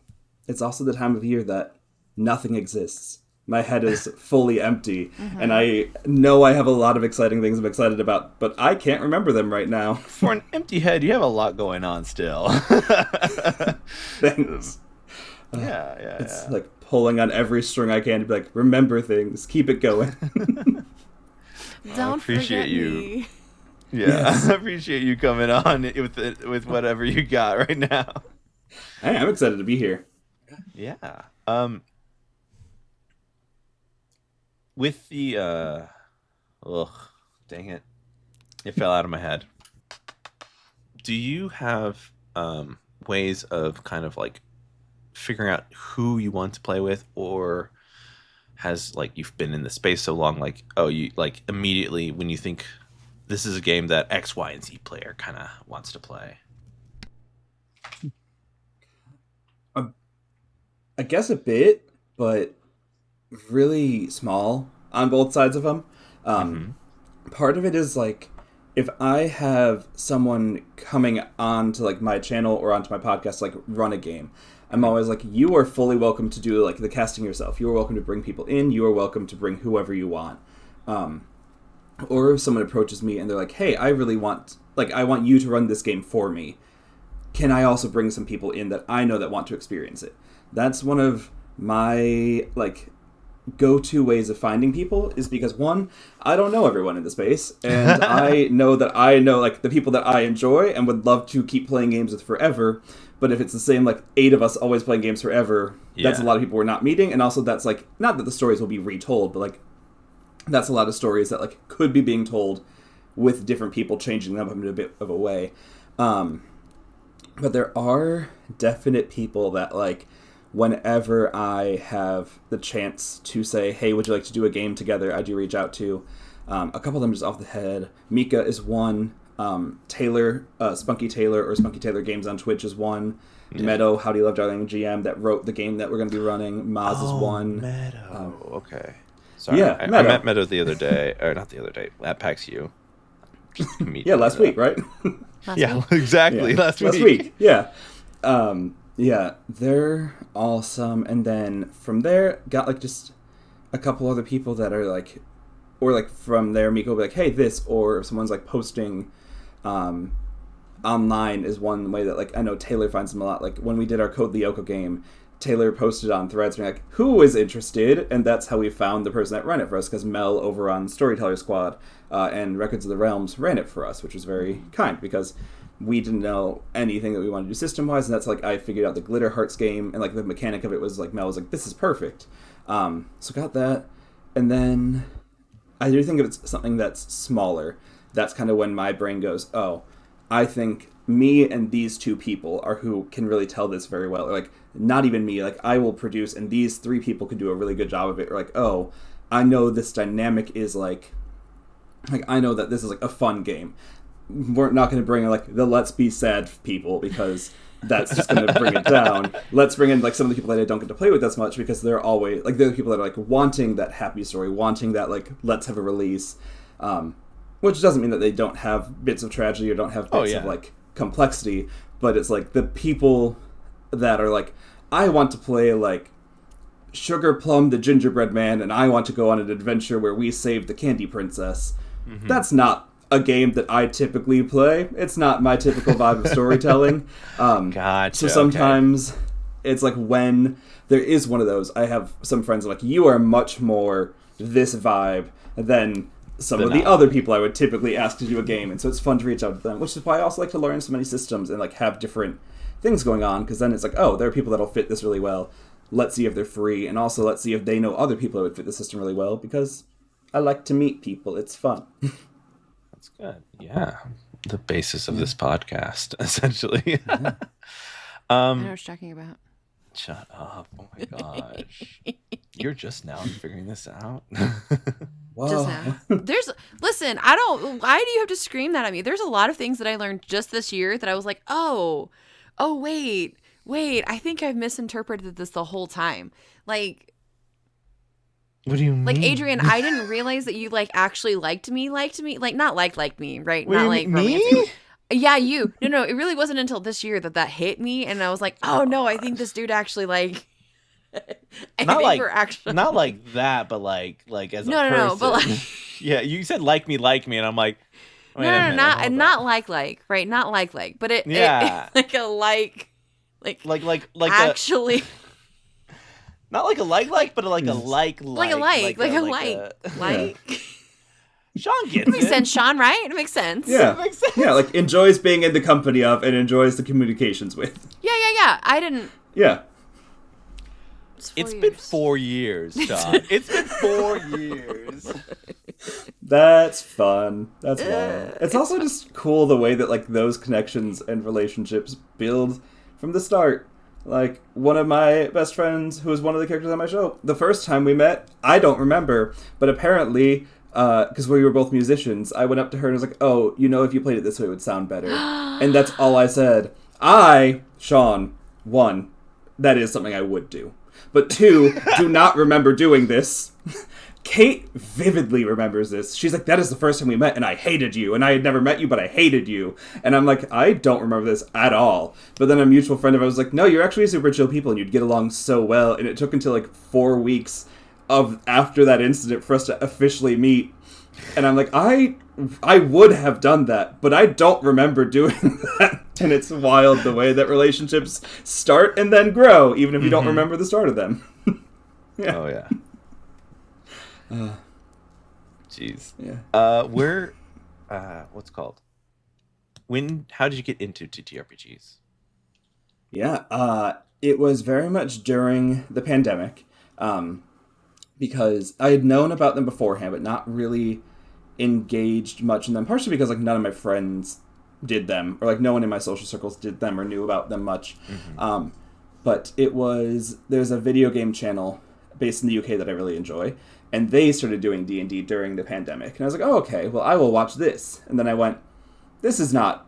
C: It's also the time of year that nothing exists. My head is fully empty, and I know I have a lot of exciting things I'm excited about, but I can't remember them right now.
A: For an empty head, you have a lot going on still.
C: Thanks.
A: Yeah.
C: It's like pulling on every string I can to be like, remember things, keep it going.
B: Don't
A: appreciate
B: forget
A: you.
B: me.
A: Yeah,
C: Yes.
A: I appreciate you coming on with whatever you got right now.
C: Hey, I'm excited to be here.
A: Yeah. With the dang it, it fell out of my head. Do you have ways of kind of like figuring out who you want to play with, or has like you've been in the space so long, like, oh, you like immediately when you think this is a game that X, Y, and Z player kind of wants to play?
C: I guess a bit, but really small on both sides of them. Part of it is like, if I have someone coming on to like my channel or onto my podcast, like run a game, I'm always like, you are fully welcome to do like the casting yourself. You are welcome to bring people in. You are welcome to bring whoever you want. or if someone approaches me and they're like, hey, I want you to run this game for me. Can I also bring some people in that I know that want to experience it? That's one of my, go-to ways of finding people, is because, one, I don't know everyone in the space, and I know the people that I enjoy and would love to keep playing games with forever. But if it's the same, 8 of us always playing games forever, that's a lot of people we're not meeting. And also that's, not that the stories will be retold, but, that's a lot of stories that, could be being told with different people, changing them in a bit of a way. But there are definite people that, whenever I have the chance to say, hey, would you like to do a game together, I do reach out to. A couple of them just off the head. Mika is one. Taylor, Spunky Taylor, or Spunky Taylor Games on Twitch is one. Yeah. Meadow, How Do You Love Darling GM, that wrote the game that we're going to be running. Maz is one.
A: Meadow. Okay. Sorry.
C: Yeah,
A: I met Meadow the other day. Or not the other day. At PAX U.
C: Yeah, last week, right?
A: Exactly.
C: Yeah.
A: Last
C: week. Yeah. Yeah, they're awesome. And then from there, got just a couple other people that are or from there, Miko will be like, hey, this, or if someone's posting online is one way that I know Taylor finds them a lot. When we did our Code Lyoko game, Taylor posted on Threads being like, who is interested? And that's how we found the person that ran it for us, because Mel over on Storyteller Squad and Records of the Realms ran it for us, which was very kind, because we didn't know anything that we wanted to do system-wise, and that's I figured out the Glitter Hearts game, and the mechanic of it was Mel was like, this is perfect. So got that, and then I do think if it's something that's smaller, that's kind of when my brain goes, oh, I think me and these 2 people are who can really tell this very well. Or not even me, I will produce and these 3 people could do a really good job of it. Or oh, I know this dynamic is I know that this is a fun game. We're not going to bring the let's be sad people, because that's just going to bring it down. Let's bring in some of the people that I don't get to play with as much, because they're always they're the people that are wanting that happy story, wanting that let's have a release, which doesn't mean that they don't have bits of tragedy or don't have bits of complexity, but it's the people that are I want to play Sugar Plum the Gingerbread Man, and I want to go on an adventure where we save the Candy Princess. Mm-hmm. That's not a game that I typically play. It's not my typical vibe of storytelling.
A: Gotcha.
C: So sometimes it's when there is one of those, I have some friends you are much more this vibe than some of the other people I would typically ask to do a game. And so it's fun to reach out to them, which is why I also like to learn so many systems and have different things going on, because then it's oh, there are people that'll fit this really well. Let's see if they're free, and also let's see if they know other people that would fit the system really well, because I like to meet people. It's fun.
A: That's good. Yeah. The basis of this podcast, essentially.
B: I know what you're talking about.
A: Shut up. Oh my gosh. You're just now figuring this out?
B: Just now. Listen, why do you have to scream that at me? There's a lot of things that I learned just this year that I was like, oh, wait, I think I've misinterpreted this the whole time.
A: What do you mean?
B: Adrian, I didn't realize that you actually liked me, not liked me, right?
A: What
B: not
A: do you mean,
B: romantic.
A: me?
B: Yeah, you. No, it really wasn't until this year that hit me, and I was like, oh no, I think this dude actually
A: not like that, but as a person.
B: No, but
A: yeah, you said like me, and I'm like,
B: no, not like, right? Not like, but it actually.
A: Not like a like, but like a like. Sean gets it.
B: Makes sense, Sean, right? It makes sense.
C: Yeah.
A: It makes sense.
C: Yeah, enjoys being in the company of and enjoys the communications with.
B: Yeah. I didn't.
C: Yeah.
A: It's been 4 years, Sean. It's been 4 years.
C: That's fun. That's wild. It's also just cool the way that those connections and relationships build from the start. One of my best friends, who was one of the characters on my show, the first time we met, I don't remember, but apparently, because we were both musicians, I went up to her and was like, oh, if you played it this way, it would sound better. And that's all I said. Sean, 1, that is something I would do. But 2, do not remember doing this. Kate vividly remembers this. She's like, that is the first time we met, and I hated you. And I had never met you, but I hated you. And I'm like, I don't remember this at all. But then a mutual friend of ours was like, no, you're actually super chill people, and you'd get along so well. And it took until 4 weeks after that incident for us to officially meet. And I'm like, I would have done that, but I don't remember doing that. And it's wild the way that relationships start and then grow, even if you don't remember the start of them. Yeah.
A: Oh yeah. Jeez.
C: Yeah.
A: What's it called? How did you get into TTRPGs?
C: Yeah, it was very much during the pandemic, because I had known about them beforehand, but not really engaged much in them. Partially because like none of my friends did them, or like no one in my social circles did them or knew about them much. But there's a video game channel based in the UK that I really enjoy, and they started doing D&D during the pandemic, and I was like, oh okay, well I will watch this. And then I went, this is not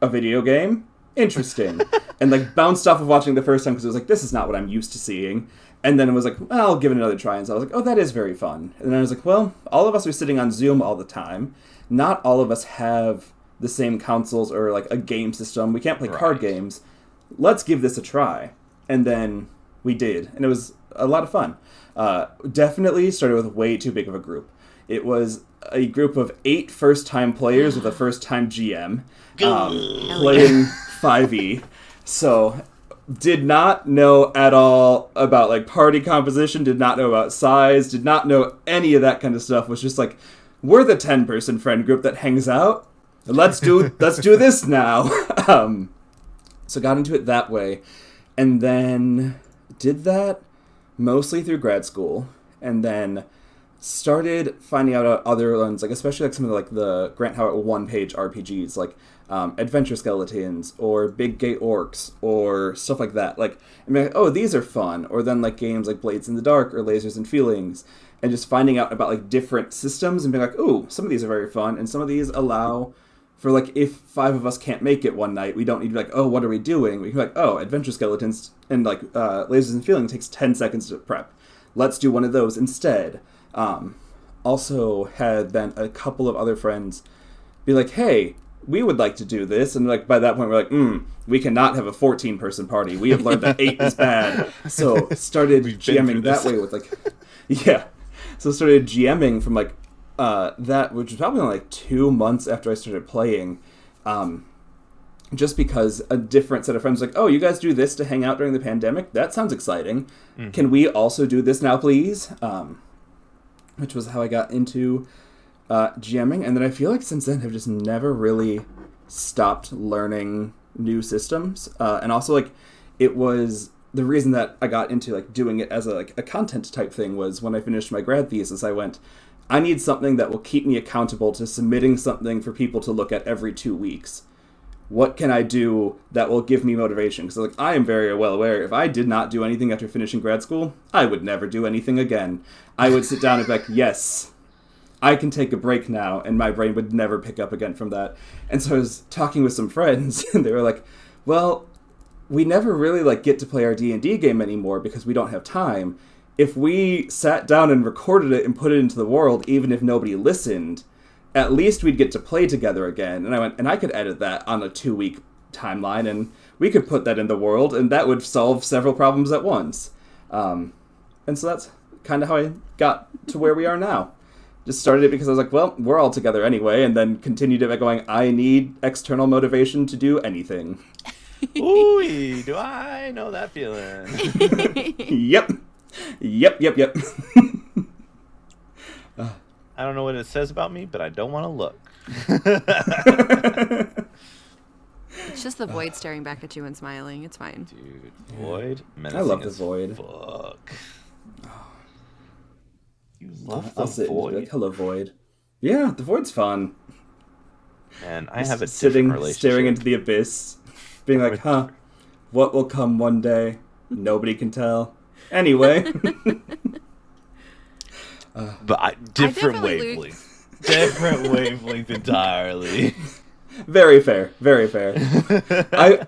C: a video game. Interesting. And like bounced off of watching the first time because it was like, this is not what I'm used to seeing. And then it was like, well, I'll give it another try. And so I was like, oh, that is very fun. And then I was like, well, all of us are sitting on Zoom all the time. Not all of us have the same consoles or like a game system. We can't play card games. Let's give this a try. And then we did. And it was a lot of fun. Definitely started with way too big of a group. It was a group of 8 first-time players with a first-time GM playing 5e. So did not know at all about like party composition, did not know about size, did not know any of that kind of stuff. Was just like, we're the 10-person friend group that hangs out. Let's do this now. So got into it that way, and then did that mostly through grad school, and then started finding out other ones, like especially like some of the Grant Howitt one-page RPGs, like Adventure Skeletons or Big Gay Orcs or stuff like that. Like, I'm like, oh, these are fun. Or then like games like Blades in the Dark or Lasers and Feelings, and just finding out about like different systems and being like, oh, some of these are very fun, and some of these allow for like if 5 of us can't make it one night, we don't need to be like, oh, what are we doing? We can be like, oh, Adventure Skeletons and like Lasers and Feelings takes 10 seconds to prep. Let's do one of those instead. Also had been a couple of other friends be like, hey, we would like to do this. And like by that point, we're like, we cannot have a 14-person party. We have learned that 8 is bad. So started GMing that way with like, yeah. So started GMing from like that, which was probably only like 2 months after I started playing. Just because a different set of friends was like, oh, you guys do this to hang out during the pandemic? That sounds exciting. Can we also do this now, please? Which was how I got into GMing. And then I feel like since then I've just never really stopped learning new systems. And also like it was the reason that I got into like doing it as a content type thing was when I finished my grad thesis, I went, I need something that will keep me accountable to submitting something for people to look at every 2 weeks. What can I do that will give me motivation? Because like I am very well aware, if I did not do anything after finishing grad school, I would never do anything again. I would sit down and be like, yes, I can take a break now, and my brain would never pick up again from that. And so I was talking with some friends, and they were like, well, we never really like get to play our D&D game anymore because we don't have time. If we sat down and recorded it and put it into the world, even if nobody listened, at least we'd get to play together again. And I went, and I could edit that on a 2-week timeline, and we could put that in the world, and that would solve several problems at once. And so that's kind of how I got to where we are now. Just started it because I was like, well, we're all together anyway, and then continued it by going, I need external motivation to do anything.
A: Ooh, do I know that feeling?
C: Yep.
A: I don't know what it says about me, but I don't want to look.
B: It's just the void staring back at you and smiling. It's fine.
A: Dude, Void.
C: I love the Void.
A: Fuck. You love
C: I'll
A: the
C: sit and
A: Void?
C: be like, hello, Void. Yeah, the Void's fun.
A: And I have a different
C: sitting,
A: relationship.
C: staring into the abyss, being like, huh, what will come one day? Nobody can tell. Anyway.
A: But different
B: definitely
A: wavelengths. Different wavelengths entirely.
C: Very fair. Very fair. I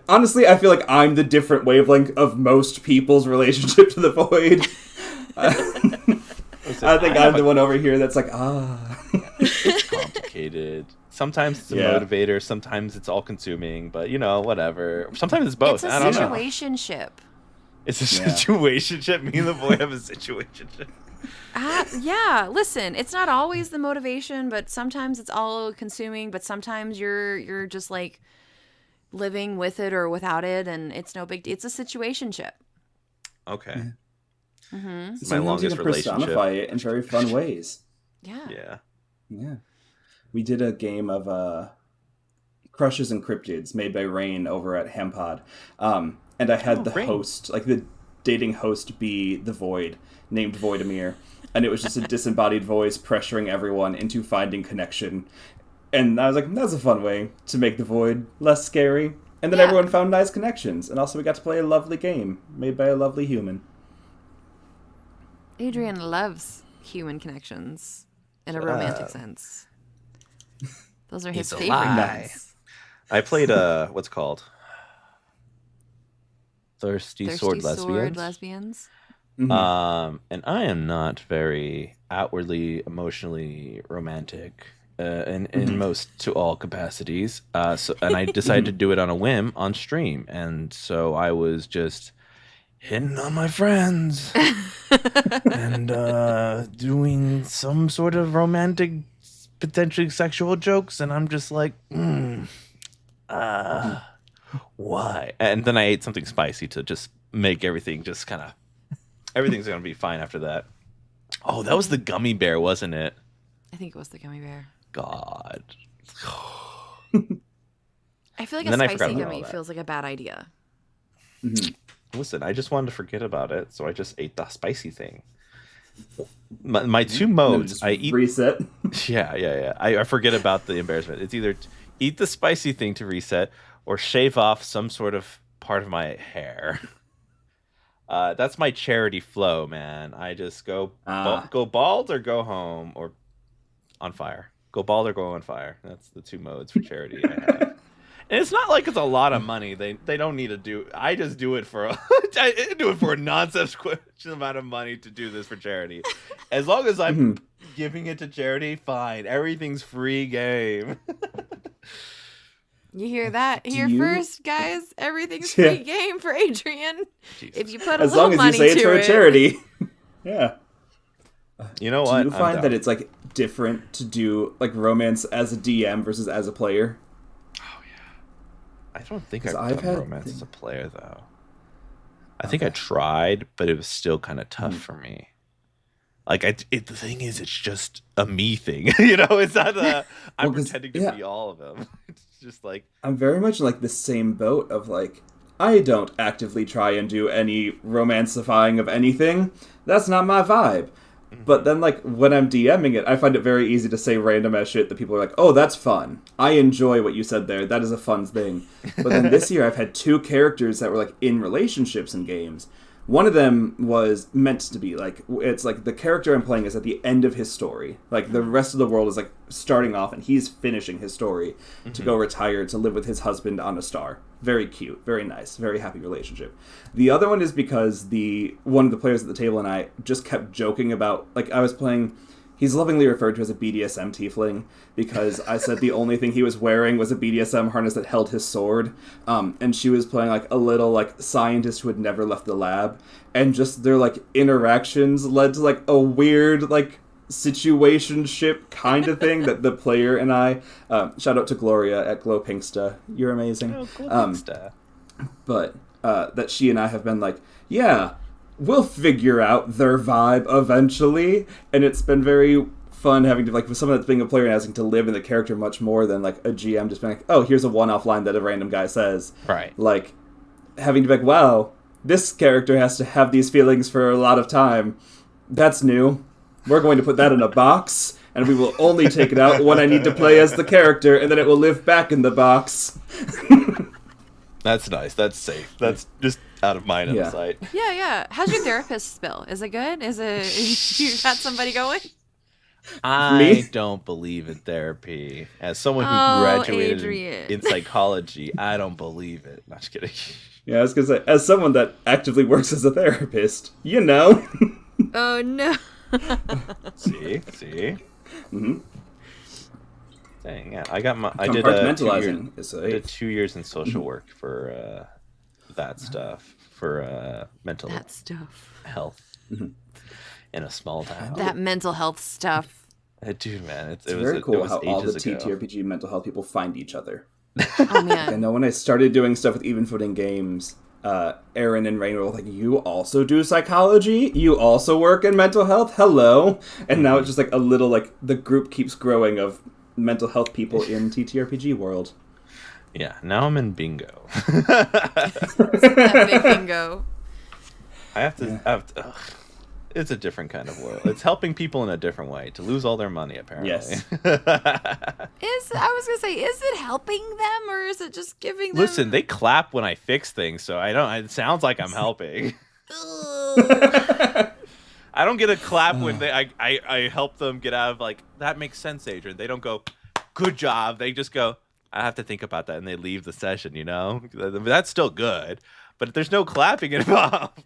C: feel like I'm the different wavelength of most people's relationship to the Void.
A: Listen,
C: I think I'm the one over here that's like,
A: It's complicated. Sometimes it's a motivator. Sometimes it's all consuming. But, you know, whatever. Sometimes it's both.
B: It's a
A: I don't know.
B: situationship.
A: It's a
C: Yeah.
A: situationship. Me and the boy have a situationship.
B: Yeah, listen, it's not always the motivation, but sometimes it's all consuming, but sometimes you're just like living with it or without it, and it's no big deal. It's a situationship.
A: Okay.
B: Mm-hmm.
A: It's my
C: Sometimes you
A: longest
C: can
A: relationship.
C: personify it in very fun ways.
B: Yeah.
A: Yeah.
C: Yeah. We did a game of Crushes and Cryptids made by Rain over at Hampod. And I had
A: Oh,
C: the
A: Rain.
C: host, like the dating host, be the Void, named Voidamir. And it was just a disembodied voice pressuring everyone into finding connection. And I was like, that's a fun way to make the Void less scary. And then
B: Yeah.
C: everyone found nice connections. And also we got to play a lovely game made by a lovely human.
B: Adrian loves human connections in a
A: Shut
B: romantic
A: up.
B: sense. Those are his
A: He's a
B: favorite
A: lie.
B: things.
A: I played what's it called? Thirsty Sword Lesbians.
B: Lesbians.
C: Mhm.
A: And I am not very outwardly emotionally romantic in most to all capacities. And I decided to do it on a whim on stream, and so I was just hitting on my friends and doing some sort of romantic, potentially sexual jokes, and I'm just like, why? And then I ate something spicy to just make everything just kind of everything's gonna be fine after that. Oh, that was the gummy bear, wasn't it?
B: I think it was the gummy bear.
A: God.
B: I feel like
A: And
B: a
A: then I forgot
B: spicy
A: about
B: gummy
A: all that.
B: feels like a bad idea.
A: Listen, I just wanted to forget about it, so I just ate the spicy thing. My two modes,
C: Just
A: I eat.
C: reset.
A: Yeah. I forget about the embarrassment. It's either eat the spicy thing to reset, or shave off some sort of part of my hair. That's my charity flow, man. I just go bald or go home or on fire. Go bald or go on fire. That's the two modes for charity I have. And it's not like it's a lot of money. They don't need to do. I just do it for I do it for a non-subscription amount of money to do this for charity. As long as I'm giving it to charity, fine. Everything's free game.
B: You hear that here
C: you-
B: first, guys? Everything's
C: Yeah.
B: free game for Adrian.
A: Jesus
B: If you put a
C: As
B: little
C: long as you
B: money
C: say it's
B: to
C: for a
B: it.
C: charity. Yeah.
A: You know
C: Do
A: what?
C: you
A: I'm
C: find
A: down.
C: that it's like different to do like romance as a DM versus as a player?
A: I don't think I've
C: 'Cause I've
A: done
C: had
A: romance
C: things-
A: as a player though. I think I tried, but it was still kind of tough for me. Like the thing is, it's just a me thing. You know, it's not a I'm
C: Well, 'cause-
A: pretending to
C: yeah.
A: be all of them. It's just like
C: I'm very much like the same boat of like, I don't actively try and do any romancifying of anything. That's not my vibe. But then, like, when I'm DMing it, I find it very easy to say random ass shit that people are like, oh, that's fun. I enjoy what you said there. That is a fun thing. But then this year, I've had two characters that were, like, in relationships in games. One of them was meant to be, like, it's like the character I'm playing is at the end of his story. Like, the rest of the world is, like, starting off, and he's finishing his story to go retire to live with his husband on a star. Very cute, very nice, very happy relationship. The other one is because one of the players at the table and I just kept joking about, like, I was playing... He's lovingly referred to as a BDSM tiefling because I said the only thing he was wearing was a BDSM harness that held his sword. And she was playing like a little like scientist who had never left the lab. And just their like interactions led to like a weird like situationship kind of thing that the player and I, shout out to Gloria at Glow Pinksta. You're amazing.
A: oh, cool stuff.
C: But that she and I have been like, yeah, we'll figure out their vibe eventually, and it's been very fun having to like with someone that's being a player and having to live in the character much more than like a GM just being like, oh, here's a one-off line that a random guy says.
A: Right.
C: Like having to be like, wow, this character has to have these feelings for a lot of time. That's new. We're going to put that in a box, and we will only take it out when I need to play as the character, and then it will live back in the box.
A: That's nice. That's safe. That's just out of mind and
C: Yeah.
A: sight.
B: Yeah. How's your therapist spill? Is it good? You got somebody going?
A: I don't believe in therapy. As someone who
B: Oh,
A: graduated
B: Adrian.
A: in psychology, I don't believe it. Not just kidding.
C: Yeah, I was gonna say, as someone that actively works as a therapist, you know.
B: Oh no.
A: See.
C: Mm-hmm.
A: Dang, yeah. I did 2 years.
C: Compartmentalizing is
A: I did
C: a
A: 2 years in social work for that stuff for mental
B: That stuff.
A: health in a small town.
B: That mental health stuff.
A: Dude, man,
C: It's very cool
A: it was
C: how all the
A: ages ago.
C: TTRPG mental health people find each other.
B: Oh
C: I
B: man.
C: know when I started doing stuff with even footing games, Aaron and Rain were like, "You also do psychology? You also work in mental health? Hello!" And now it's just like a little like the group keeps growing of mental health people in TTRPG world.
A: Yeah, now I'm in bingo.
B: That big bingo.
A: I have to. Ugh. It's a different kind of world. It's helping people in a different way to lose all their money, apparently.
C: Yes.
B: I was gonna say, is it helping them or is it just giving them?
A: Listen, they clap when I fix things, so I don't. It sounds like I'm helping.
B: Ugh.
A: I don't get a clap when I help them get out of like that makes sense, Adrian. They don't go, good job. They just go, I have to think about that, and they leave the session. You know, that's still good, but there's no clapping involved.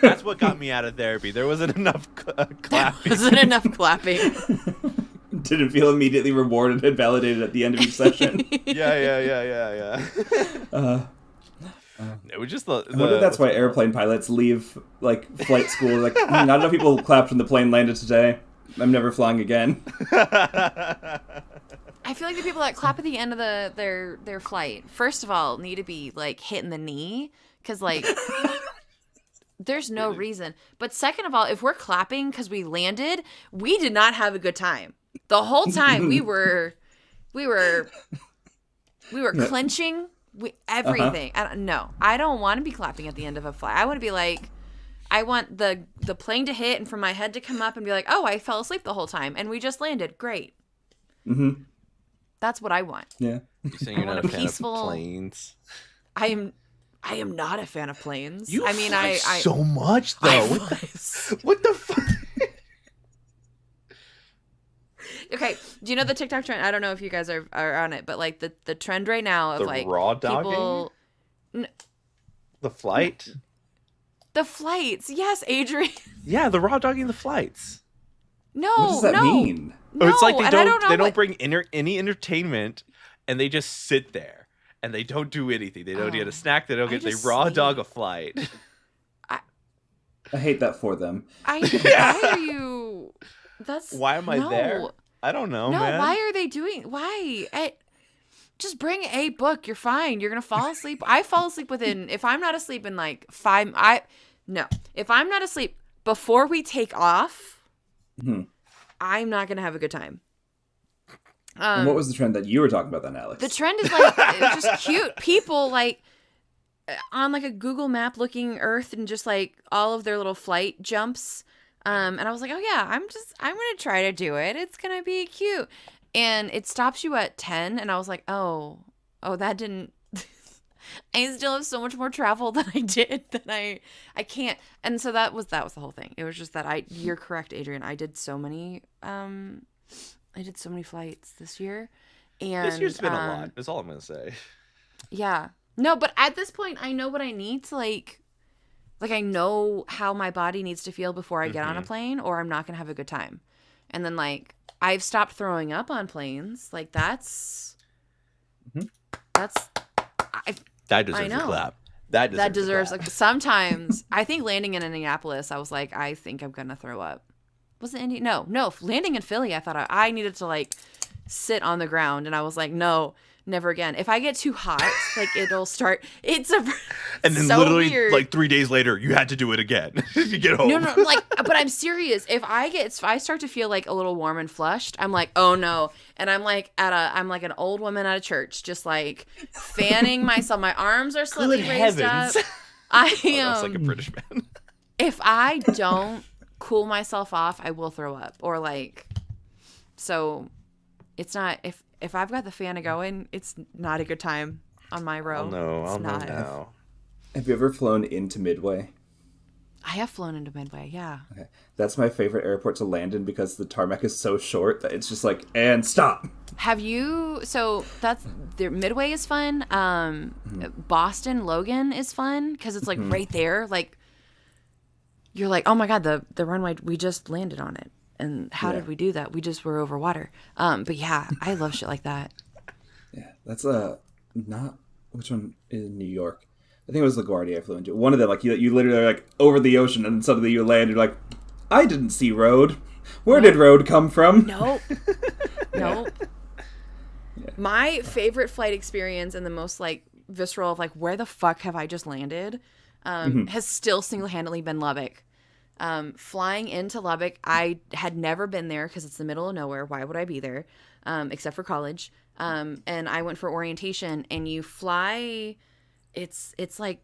A: That's what got me out of therapy. There wasn't enough clapping.
B: Wasn't enough clapping.
C: Didn't feel immediately rewarded and validated at the end of each session.
A: Yeah. It was just the.
C: I wonder if that's why airplane pilots leave like flight school. Like, not enough people clapped when the plane landed today. I'm never flying again.
B: I feel like the people that clap at the end of their flight, first of all, need to be like hit in the knee because like there's no reason. But second of all, if we're clapping because we landed, we did not have a good time. The whole time we were clenching. Everything. I don't want to be clapping at the end of a flight. I want to be like, I want the plane to hit and for my head to come up and be like, oh, I fell asleep the whole time and we just landed. Great.
C: Mm-hmm.
B: That's what I want.
C: Yeah.
A: You saying you're not a fan of planes?
B: I am not a fan of planes.
A: You
B: I mean,
A: fly
B: I
A: so much though.
B: I
A: What the fuck?
B: Okay, do you know the TikTok trend? I don't know if you guys are on it, but like the trend right now of
A: The
B: like
A: raw dogging?
B: people,
A: The flight?
B: the flights. Yes, Adrian.
A: Yeah, the raw dogging the flights.
B: No,
C: What does that
B: no.
C: mean?
B: No,
A: It's like
B: and I don't know
A: they don't
B: what-
A: bring any entertainment, and they just sit there and they don't do anything. They don't get a snack. They don't
B: I
A: get. They
B: just
A: raw
B: sleep.
A: dog a flight.
C: I hate that for them.
B: Why are you? That's
A: Why am I
B: no.
A: there? I don't know,
B: No,
A: man.
B: why are they doing? Why? Just bring a book. You're fine. You're gonna fall asleep. I fall asleep within. If I'm not asleep in like 5, If I'm not asleep before we take off, I'm not gonna have a good time.
C: And what was the trend that you were talking about then, Alex?
B: The trend is like it's just cute people like on like a Google map looking Earth and just like all of their little flight jumps. And I was like, oh yeah, I'm gonna try to do it. It's gonna be cute. And it stops you at 10, and I was like, oh, that didn't. I still have so much more travel than I did that I can't. And so that was the whole thing. It was just that you're correct, Adrian. I did so many flights this year. And
A: This year's been a lot. That's all I'm gonna say.
B: Yeah. No, but at this point I know what I need to like I know how my body needs to feel before I get on a plane or I'm not going to have a good time. And then like I've stopped throwing up on planes. Like that
A: Deserves
B: know.
A: a clap. That
B: deserves
A: a clap.
B: like sometimes I think landing in Indianapolis I was like I think I'm going to throw up. Was it Indy? No, landing in Philly I thought I needed to like sit on the ground and I was like no, never again. If I get too hot, like it'll start.
A: And then
B: so
A: literally
B: weird.
A: like 3 days later, you had to do it again. You get home.
B: No, like, but I'm serious. If I start to feel like a little warm and flushed, I'm like, oh no, and I'm like an old woman at a church, just like fanning myself. My arms are slightly
A: Good
B: raised
A: heavens.
B: up. I
A: That's like a
B: am.
A: British man.
B: If I don't cool myself off, I will throw up or like. So, it's not if I've got the fan going, it's not a good time on my row.
A: I'll know
B: not.
A: now.
C: Have you ever flown into Midway?
B: I have flown into Midway, yeah.
C: Okay. That's my favorite airport to land in because the tarmac is so short that it's just like, and stop.
B: Have you? So that's Midway is fun. Boston Logan is fun because it's like right there. Like you're like, oh my god, the runway, we just landed on it. And how did we do that? We just were over water. But yeah, I love shit like that.
C: Yeah, that's not which one in New York. I think it was LaGuardia I flew into. One of them, like you literally are like over the ocean, and suddenly you land. You're like, I didn't see road. Where did road come from?
B: Nope.
C: Yeah.
B: Nope.
C: Yeah.
B: My favorite flight experience and the most like visceral of like where the fuck have I just landed has still single-handedly been Lubbock. Flying into Lubbock, I had never been there because it's the middle of nowhere. Why would I be there? Except for college. And I went for orientation, and you fly. It's like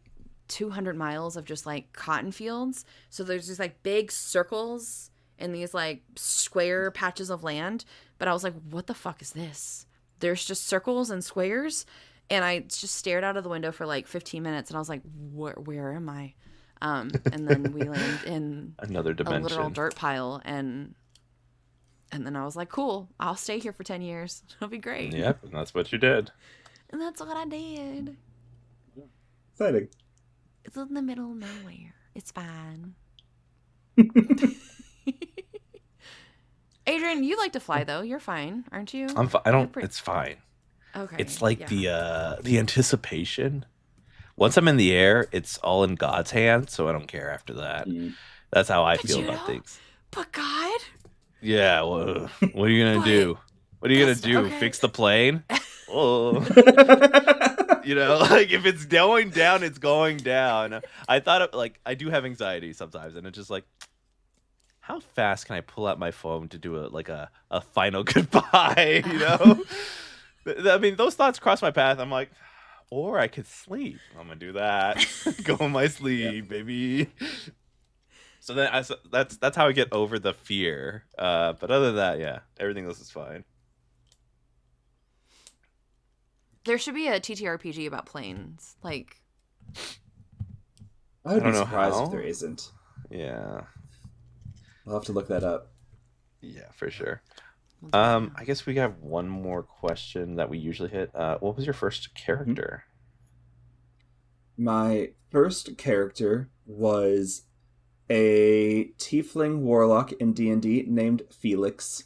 B: 200 miles of just like cotton fields. So there's these like big circles and these like square patches of land. But I was like, what the fuck is this? There's just circles and squares. And I just stared out of the window for like 15 minutes, and I was like, where am I? And then we landed in
A: Another dimension.
B: a literal dirt pile, and then I was like, cool, I'll stay here for 10 years. It'll be great.
A: Yep, and that's what you did.
B: And that's what I did.
C: Exciting.
B: It's in the middle of nowhere. It's fine. Adrian, you like to fly though. You're fine, aren't you?
A: I don't. It's fine.
B: Okay.
A: It's like
B: yeah.
A: the anticipation. Once I'm in the air, it's all in God's hands, so I don't care after that. That's how I
B: But
A: feel
B: you
A: about
B: know,
A: things.
B: But God.
A: Yeah, well, what are you gonna do? What are you gonna do?
B: okay.
A: Fix the plane? Oh. You know, like if it's going down, it's going down. I thought of, like, I do have anxiety sometimes, and it's just like, how fast can I pull out my phone to do a final goodbye? You know, I mean, those thoughts cross my path. I'm like, or I could sleep. I'm gonna do that. Go in my sleep, baby. So then that's how I get over the fear. But other than that, yeah, everything else is fine.
B: There should be a TTRPG about planes. Like,
C: I would
A: I don't
C: be
A: know
C: surprised
A: how.
C: if there isn't.
A: Yeah,
C: I'll have to look that up.
A: yeah, for sure.
B: yeah.
A: I guess we have one more question that we usually hit. What was your first character?
C: My first character was a tiefling warlock in D&D named Felix,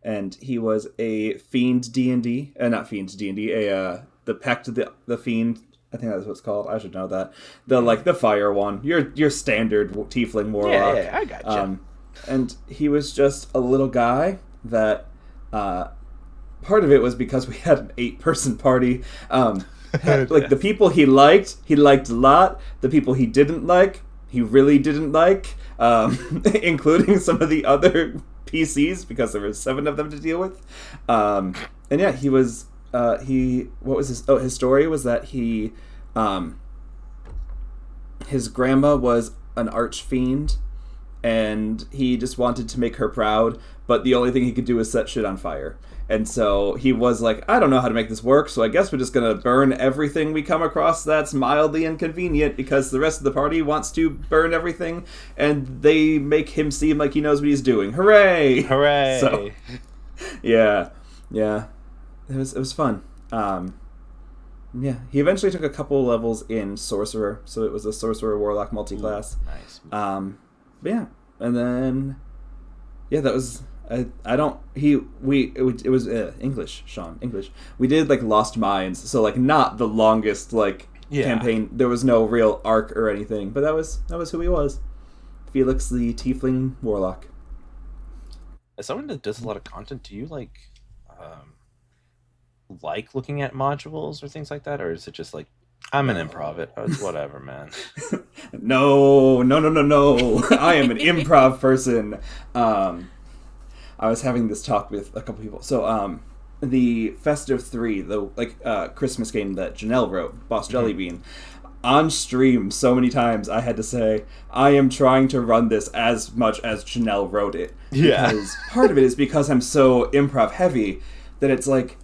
C: and he was a fiend D&D, not fiend D&D, the pact of the fiend. I think that's what it's called. I should know that. The fire one. Your standard tiefling warlock.
A: Yeah, I gotcha.
C: And he was just a little guy that part of it was because we had an 8-person party. Like the people he liked a lot. The people he didn't like, he really didn't like, including some of the other PCs because there were 7 of them to deal with. And yeah, he was what was his? Oh, his story was that his grandma was an archfiend, and he just wanted to make her proud, but the only thing he could do was set shit on fire. And so he was like, I don't know how to make this work, so I guess we're just gonna burn everything we come across that's mildly inconvenient because the rest of the party wants to burn everything, and they make him seem like he knows what he's doing. Hooray!
A: Hooray!
C: So, yeah. It was fun. Yeah, he eventually took a couple levels in Sorcerer, so it was a Sorcerer Warlock multi-class.
A: Nice.
C: But yeah, and then yeah, that was it was English, Sean, English. We did like Lost Mines, so like not the longest campaign. There was no real arc or anything, but that was who he was. Felix the Tiefling Warlock.
A: As someone that does a lot of content, do you like looking at modules or things like that, or is it just like I'm an improv it? Oh, it's whatever, man.
C: No. I am an improv person. I was having this talk with a couple people. So, the Festive 3, the Christmas game that Janelle wrote, Boss Jellybean, on stream so many times I had to say, I am trying to run this as much as Janelle wrote it.
A: Yeah.
C: Because part of it is because I'm so improv heavy that it's like,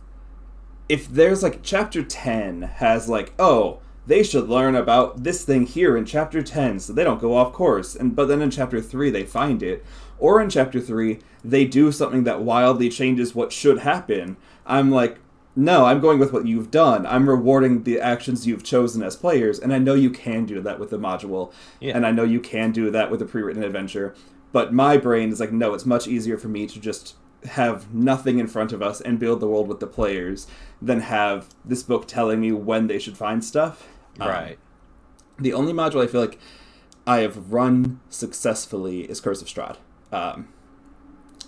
C: if there's like chapter 10 has like, oh, they should learn about this thing here in chapter 10 so they don't go off course, but then in chapter 3 they find it, or in chapter 3 they do something that wildly changes what should happen, I'm like, no, I'm going with what you've done. I'm rewarding the actions you've chosen as players, and I know you can do that with the module, and I know you can do that with a pre-written adventure, but my brain is like, no, it's much easier for me to just have nothing in front of us and build the world with the players than have this book telling me when they should find stuff.
A: Right.
C: The only module I feel like I have run successfully is Curse of Strahd.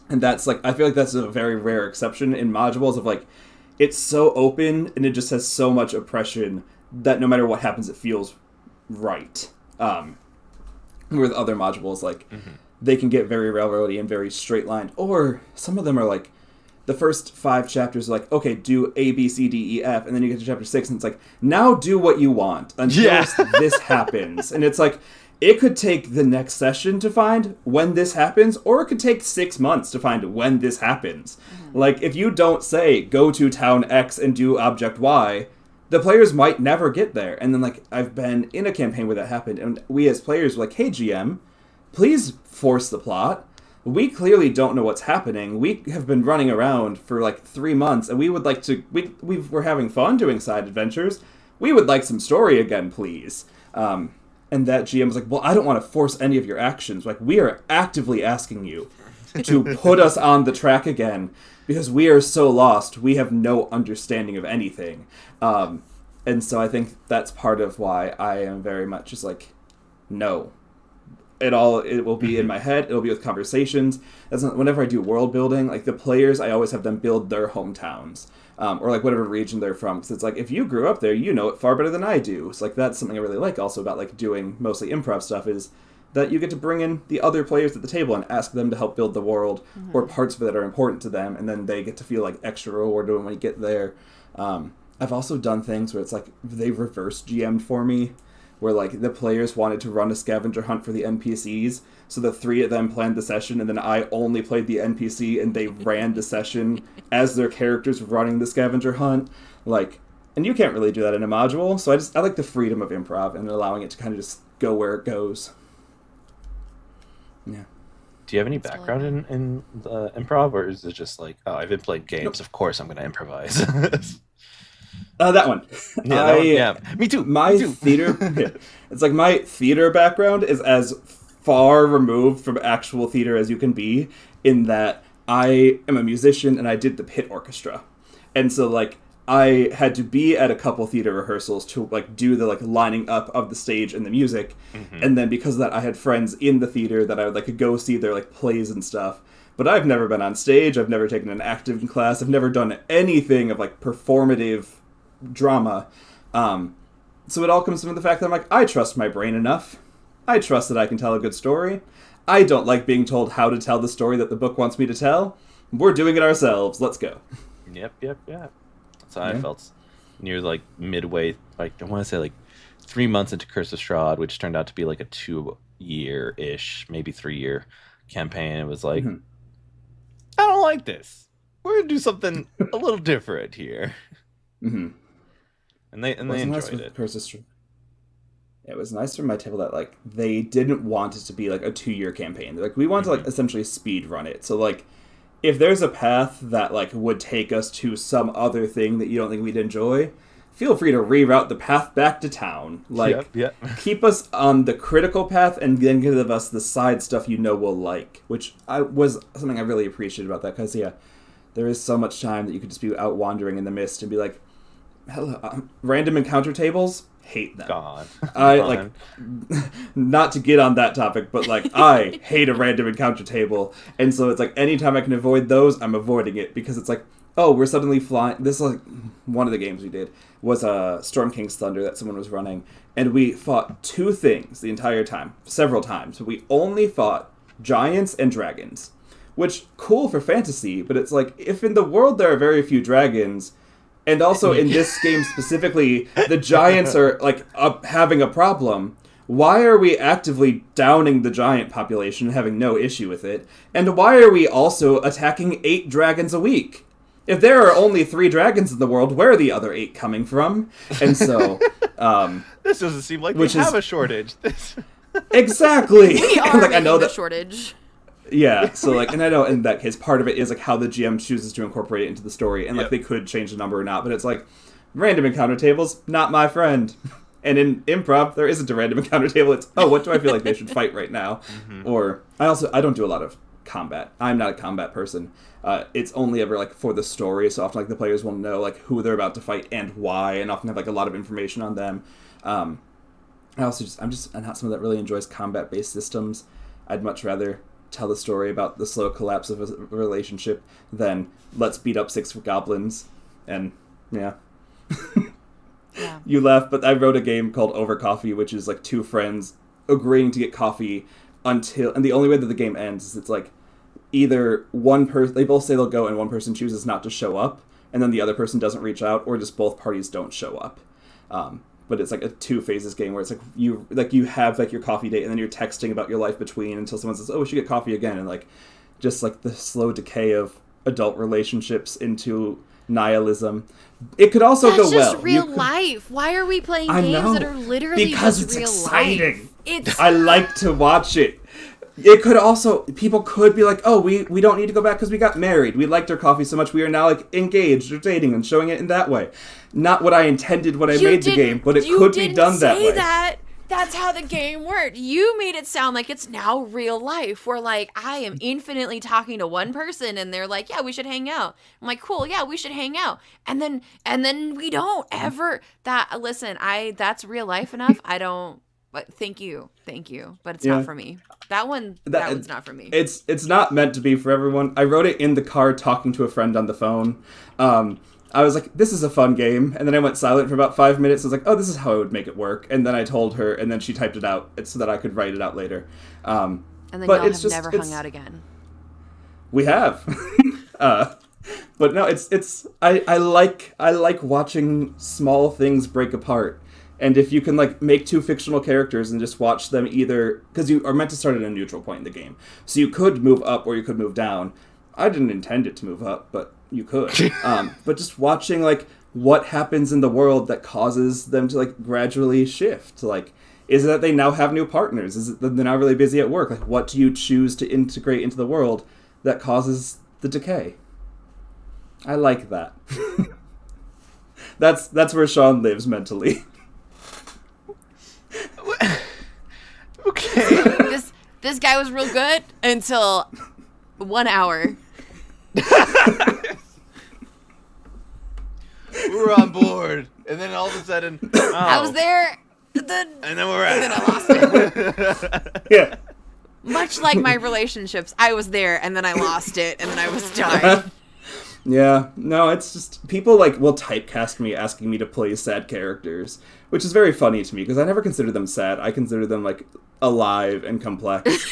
C: And that's like, I feel like that's a very rare exception in modules of like, it's so open and it just has so much oppression that no matter what happens, it feels right. With other modules, like, they can get very railroady and very straight lined, or some of them are like, the first 5 chapters are like, okay, do A, B, C, D, E, F, and then you get to chapter 6, and it's like, now do what you want until this happens. And it's like, it could take the next session to find when this happens, or it could take 6 months to find when this happens. Like, if you don't say, go to town X and do object Y, the players might never get there. And then, like, I've been in a campaign where that happened, and we as players were like, hey, GM, please force the plot. We clearly don't know what's happening. We have been running around for like 3 months, and we would like to. We're having fun doing side adventures. We would like some story again, please. And that GM was like, "Well, I don't want to force any of your actions. Like, we are actively asking you to put us on the track again because we are so lost. We have no understanding of anything." And so I think that's part of why I am very much just like, no. It will be in my head. It'll be with conversations. Whenever I do world building, like the players, I always have them build their hometowns, or like whatever region they're from. Because it's like, if you grew up there, you know it far better than I do. So like that's something I really like also about like doing mostly improv stuff, is that you get to bring in the other players at the table and ask them to help build the world, or parts of it that are important to them, and then they get to feel like extra rewarded when we get there. I've also done things where it's like they reverse GM'd for me, where like the players wanted to run a scavenger hunt for the NPCs, so the 3 of them planned the session, and then I only played the NPC, and they ran the session as their characters running the scavenger hunt. Like, and you can't really do that in a module, so I like the freedom of improv and allowing it to kind of just go where it goes. Yeah.
A: Do you have any background in improv, or is it just like, oh, I've been playing games, of course I'm going to improvise?
C: That one.
A: Yeah, me too.
C: My theater, it's like my theater background is as far removed from actual theater as you can be, in that I am a musician and I did the pit orchestra. And so like I had to be at a couple theater rehearsals to like do the like lining up of the stage and the music. And then because of that, I had friends in the theater that I would like go see their like plays and stuff. But I've never been on stage. I've never taken an acting class. I've never done anything of like performative drama. So it all comes from the fact that I'm like, I trust my brain enough. I trust that I can tell a good story. I don't like being told how to tell the story that the book wants me to tell. We're doing it ourselves. Let's go.
A: Yep. That's how I felt near like midway, like I want to say like 3 months into Curse of Strahd, which turned out to be like a 2-year-ish, maybe 3-year campaign. It was like, I don't like this. We're gonna do something a little different here. And they enjoyed it.
C: Curse of Strahd. It was nice from my table that like they didn't want it to be like a 2-year campaign. They're like, we want to like essentially speed run it. So like, if there's a path that like would take us to some other thing that you don't think we'd enjoy, feel free to reroute the path back to town. Like, keep us on the critical path and then give us the side stuff you know we'll like, which was something I really appreciated about that, because there is so much time that you could just be out wandering in the mist and be like, hello, random encounter tables, hate them.
A: God.
C: I like, not to get on that topic, but like I hate a random encounter table, and so it's like anytime I can avoid those, I'm avoiding it, because it's like, oh, we're suddenly flying. This is like one of the games we did was Storm King's Thunder that someone was running, and we fought 2 things the entire time, several times. But we only fought giants and dragons, which cool for fantasy, but it's like, if in the world there are very few dragons, and also in this game specifically, the giants are like having a problem, why are we actively downing the giant population and having no issue with it? And why are we also attacking 8 dragons a week? If there are only 3 dragons in the world, where are the other 8 coming from? And so,
A: this doesn't seem like we have a shortage.
C: Exactly.
B: We are
C: like, I know
B: the
C: that
B: shortage.
C: Yeah, so like, and I know in that case, part of it is like how the GM chooses to incorporate it into the story, and like they could change the number or not, but it's like, random encounter tables, not my friend. And in improv, there isn't a random encounter table. It's, oh, what do I feel like they should fight right now? Or I don't do a lot of combat. I'm not a combat person. It's only ever like for the story, so often like the players will know like who they're about to fight and why, and often have like a lot of information on them. I'm not someone that really enjoys combat-based systems. I'd much rather tell the story about the slow collapse of a relationship than let's beat up 6 goblins. And, yeah.
B: Yeah.
C: You laugh, but I wrote a game called Over Coffee, which is like 2 friends agreeing to get coffee and the only way that the game ends is it's like either one person, they both say they'll go and one person chooses not to show up, and then the other person doesn't reach out, or just both parties don't show up. But it's like a 2 phases game where it's like you have like your coffee date and then you're texting about your life between until someone says, oh, we should get coffee again, and like just like the slow decay of adult relationships into nihilism. It could also
B: That's
C: go well.
B: just real life. Why are we playing
C: I
B: games
C: know,
B: that are literally
C: because
B: just
C: it's
B: real
C: exciting.
B: life? It's
C: I like to watch it. It could also, people could be like, oh, we don't need to go back because we got married. We liked our coffee so much we are now like engaged or dating and showing it in that way. Not what I intended when I made the game, but it could be done that way.
B: That. That's how the game worked. You made it sound like it's now real life, where like I am infinitely talking to one person and they're like, yeah, we should hang out. I'm like, cool, yeah, we should hang out. And then we don't ever that's real life enough. I don't, but thank you. But it's not for me. That one's not for me.
C: It's not meant to be for everyone. I wrote it in the car talking to a friend on the phone. I was like, this is a fun game. And then I went silent for about 5 minutes. I was like, oh, this is how I would make it work. And then I told her, and then she typed it out so that I could write it out later.
B: And then y'all have never hung out again.
C: We have. But no, I like watching small things break apart. And if you can like make 2 fictional characters and just watch them either, because you are meant to start at a neutral point in the game. So you could move up or you could move down. I didn't intend it to move up, but you could. But just watching like what happens in the world that causes them to like gradually shift. Like, is it that they now have new partners? Is it that they're now really busy at work? Like, what do you choose to integrate into the world that causes the decay? I like that. That's where Sean lives mentally.
A: Okay.
B: This guy was real good until 1 hour.
A: We were on board, and then all of a sudden,
B: I was there,
A: and then we're out.
B: and then I lost it.
C: Yeah.
B: Much like my relationships, I was there, and then I lost it, and then I was done.
C: Yeah, no, it's just people like will typecast me asking me to play sad characters, which is very funny to me because I never consider them sad. I consider them like alive and complex.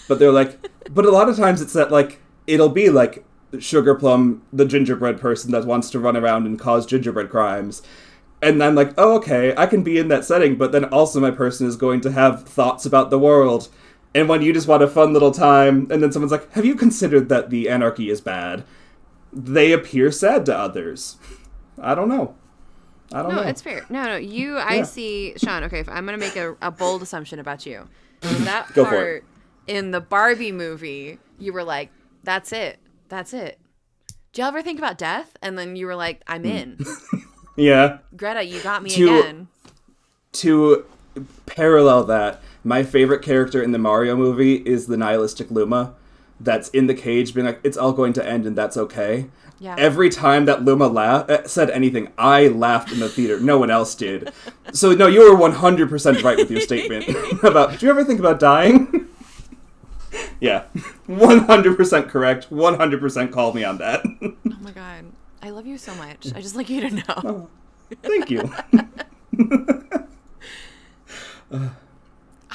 C: But they're like, but a lot of times it's that like it'll be like Sugar Plum, the gingerbread person that wants to run around and cause gingerbread crimes. And I'm like, oh, okay, I can be in that setting, but then also my person is going to have thoughts about the world. And when you just want a fun little time, and then someone's like, have you considered that the anarchy is bad? They appear sad to others. I don't know.
B: No, it's fair. No, I see, Sean, okay, if I'm going to make a bold assumption about you. That
C: Go for
B: part
C: it.
B: in the Barbie movie, you were like, that's it. Do you ever think about death? And then you were like, I'm in.
C: Yeah.
B: Greta, you got me again.
C: To parallel that, my favorite character in the Mario movie is the nihilistic Luma that's in the cage being like, it's all going to end and that's okay.
B: Yeah.
C: Every time that Luma said anything, I laughed in the theater. No one else did. So, no, you were 100% right with your statement about, do you ever think about dying? Yeah. 100% correct. 100% call me on that.
B: Oh my God. I love you so much. I just like you to know.
C: Oh, thank you.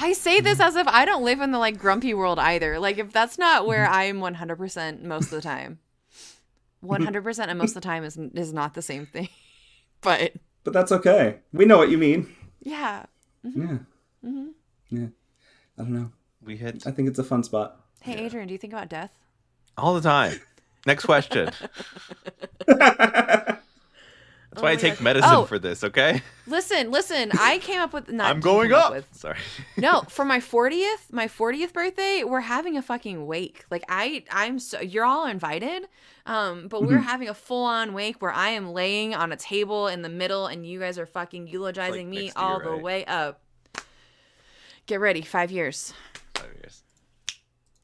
B: I say this as if I don't live in the like grumpy world either. Like if that's not where I'm 100% most of the time. 100% and most of the time is not the same thing. But
C: that's okay. We know what you mean.
B: Yeah. Mm-hmm.
C: Yeah.
B: Mm-hmm.
C: Yeah. I don't know.
A: I
C: think it's a fun spot.
B: Hey, Adrian, do you think about death?
A: all the time. Next question. That's why I take medicine for this, okay?
B: Listen. I came up with.
A: I'm going up. Sorry.
B: No, for my 40th birthday, we're having a fucking wake. Like I'm so you're all invited. But we're having a full-on wake where I am laying on a table in the middle, and you guys are fucking eulogizing me all the way up. Get ready, 5 years.
A: 5 years.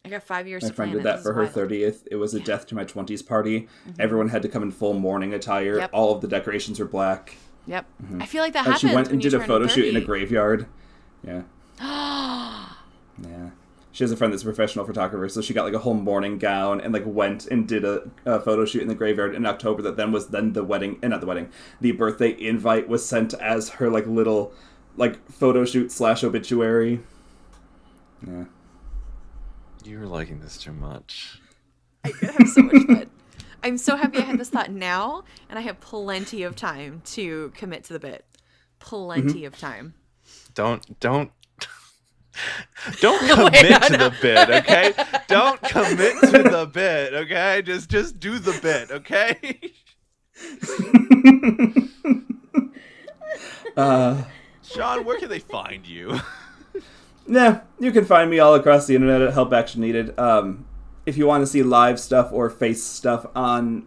B: I got 5 years.
C: My
B: to
C: friend
B: plan
C: did that for her 30th. It was a death to my 20s party. Mm-hmm. Everyone had to come in full mourning attire.
B: Yep.
C: All of the decorations were black.
B: Yep.
C: Mm-hmm.
B: I feel like that
C: and
B: happens.
C: She went and did a photo
B: 30.
C: shoot in a graveyard. Yeah. Yeah. She has a friend that's a professional photographer, so she got like a whole morning gown and like went and did a photo shoot in the graveyard in October. That then was then the wedding, not the wedding. The birthday invite was sent as her like little like photo shoot / obituary. Yeah.
A: You're liking this too much.
B: I could have so much fun. I'm so happy I had this thought now, and I have plenty of time to commit to the bit. Plenty of time.
A: Don't commit to the bit, okay? Don't commit to the bit, okay? Just do the bit, okay? Sean, where can they find you?
C: Nah, you can find me all across the internet at Help Action Needed. If you want to see live stuff or face stuff on,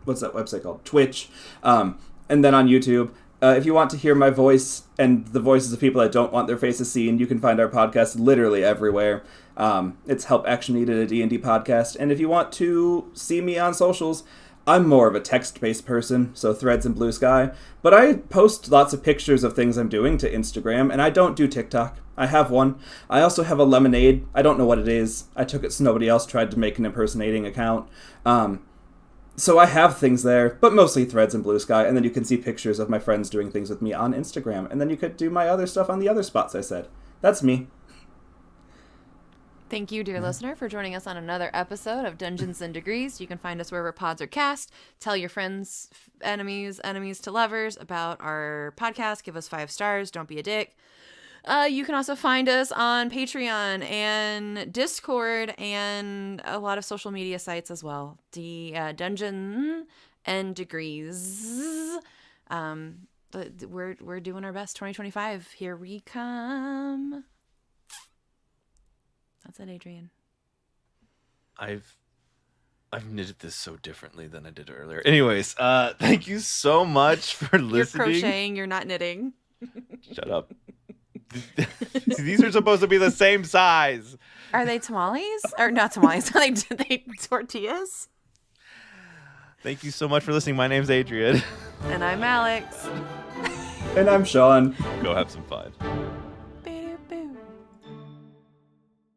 C: what's that website called? Twitch. And then on YouTube. If you want to hear my voice and the voices of people that don't want their faces seen, you can find our podcast literally everywhere. It's Help Action Needed, a D&D podcast. And if you want to see me on socials, I'm more of a text-based person, so Threads and Blue Sky. But I post lots of pictures of things I'm doing to Instagram, and I don't do TikTok. I have one. I also have a Lemonade. I don't know what it is. I took it so nobody else tried to make an impersonating account. So I have things there, but mostly Threads and Blue Sky, and then you can see pictures of my friends doing things with me on Instagram, and then you could do my other stuff on the other spots I said. That's me.
B: Thank you, dear listener, for joining us on another episode of Dungeons and Degrees. You can find us wherever pods are cast. Tell your friends, enemies to lovers about our podcast. Give us 5 stars. Don't be a dick. You can also find us on Patreon and Discord and a lot of social media sites as well. Dungeon and Degrees. We're doing our best. 2025. Here we come. That's it, Adrian.
A: I've knitted this so differently than I did earlier. Anyways, thank you so much for listening.
B: You're crocheting. You're not knitting.
A: Shut up. These are supposed to be the same size.
B: Are they tamales? Or not tamales? Are they tortillas?
A: Thank you so much for listening. My name's Adrian.
B: And I'm Alex.
C: And I'm Sean.
A: Go have some fun.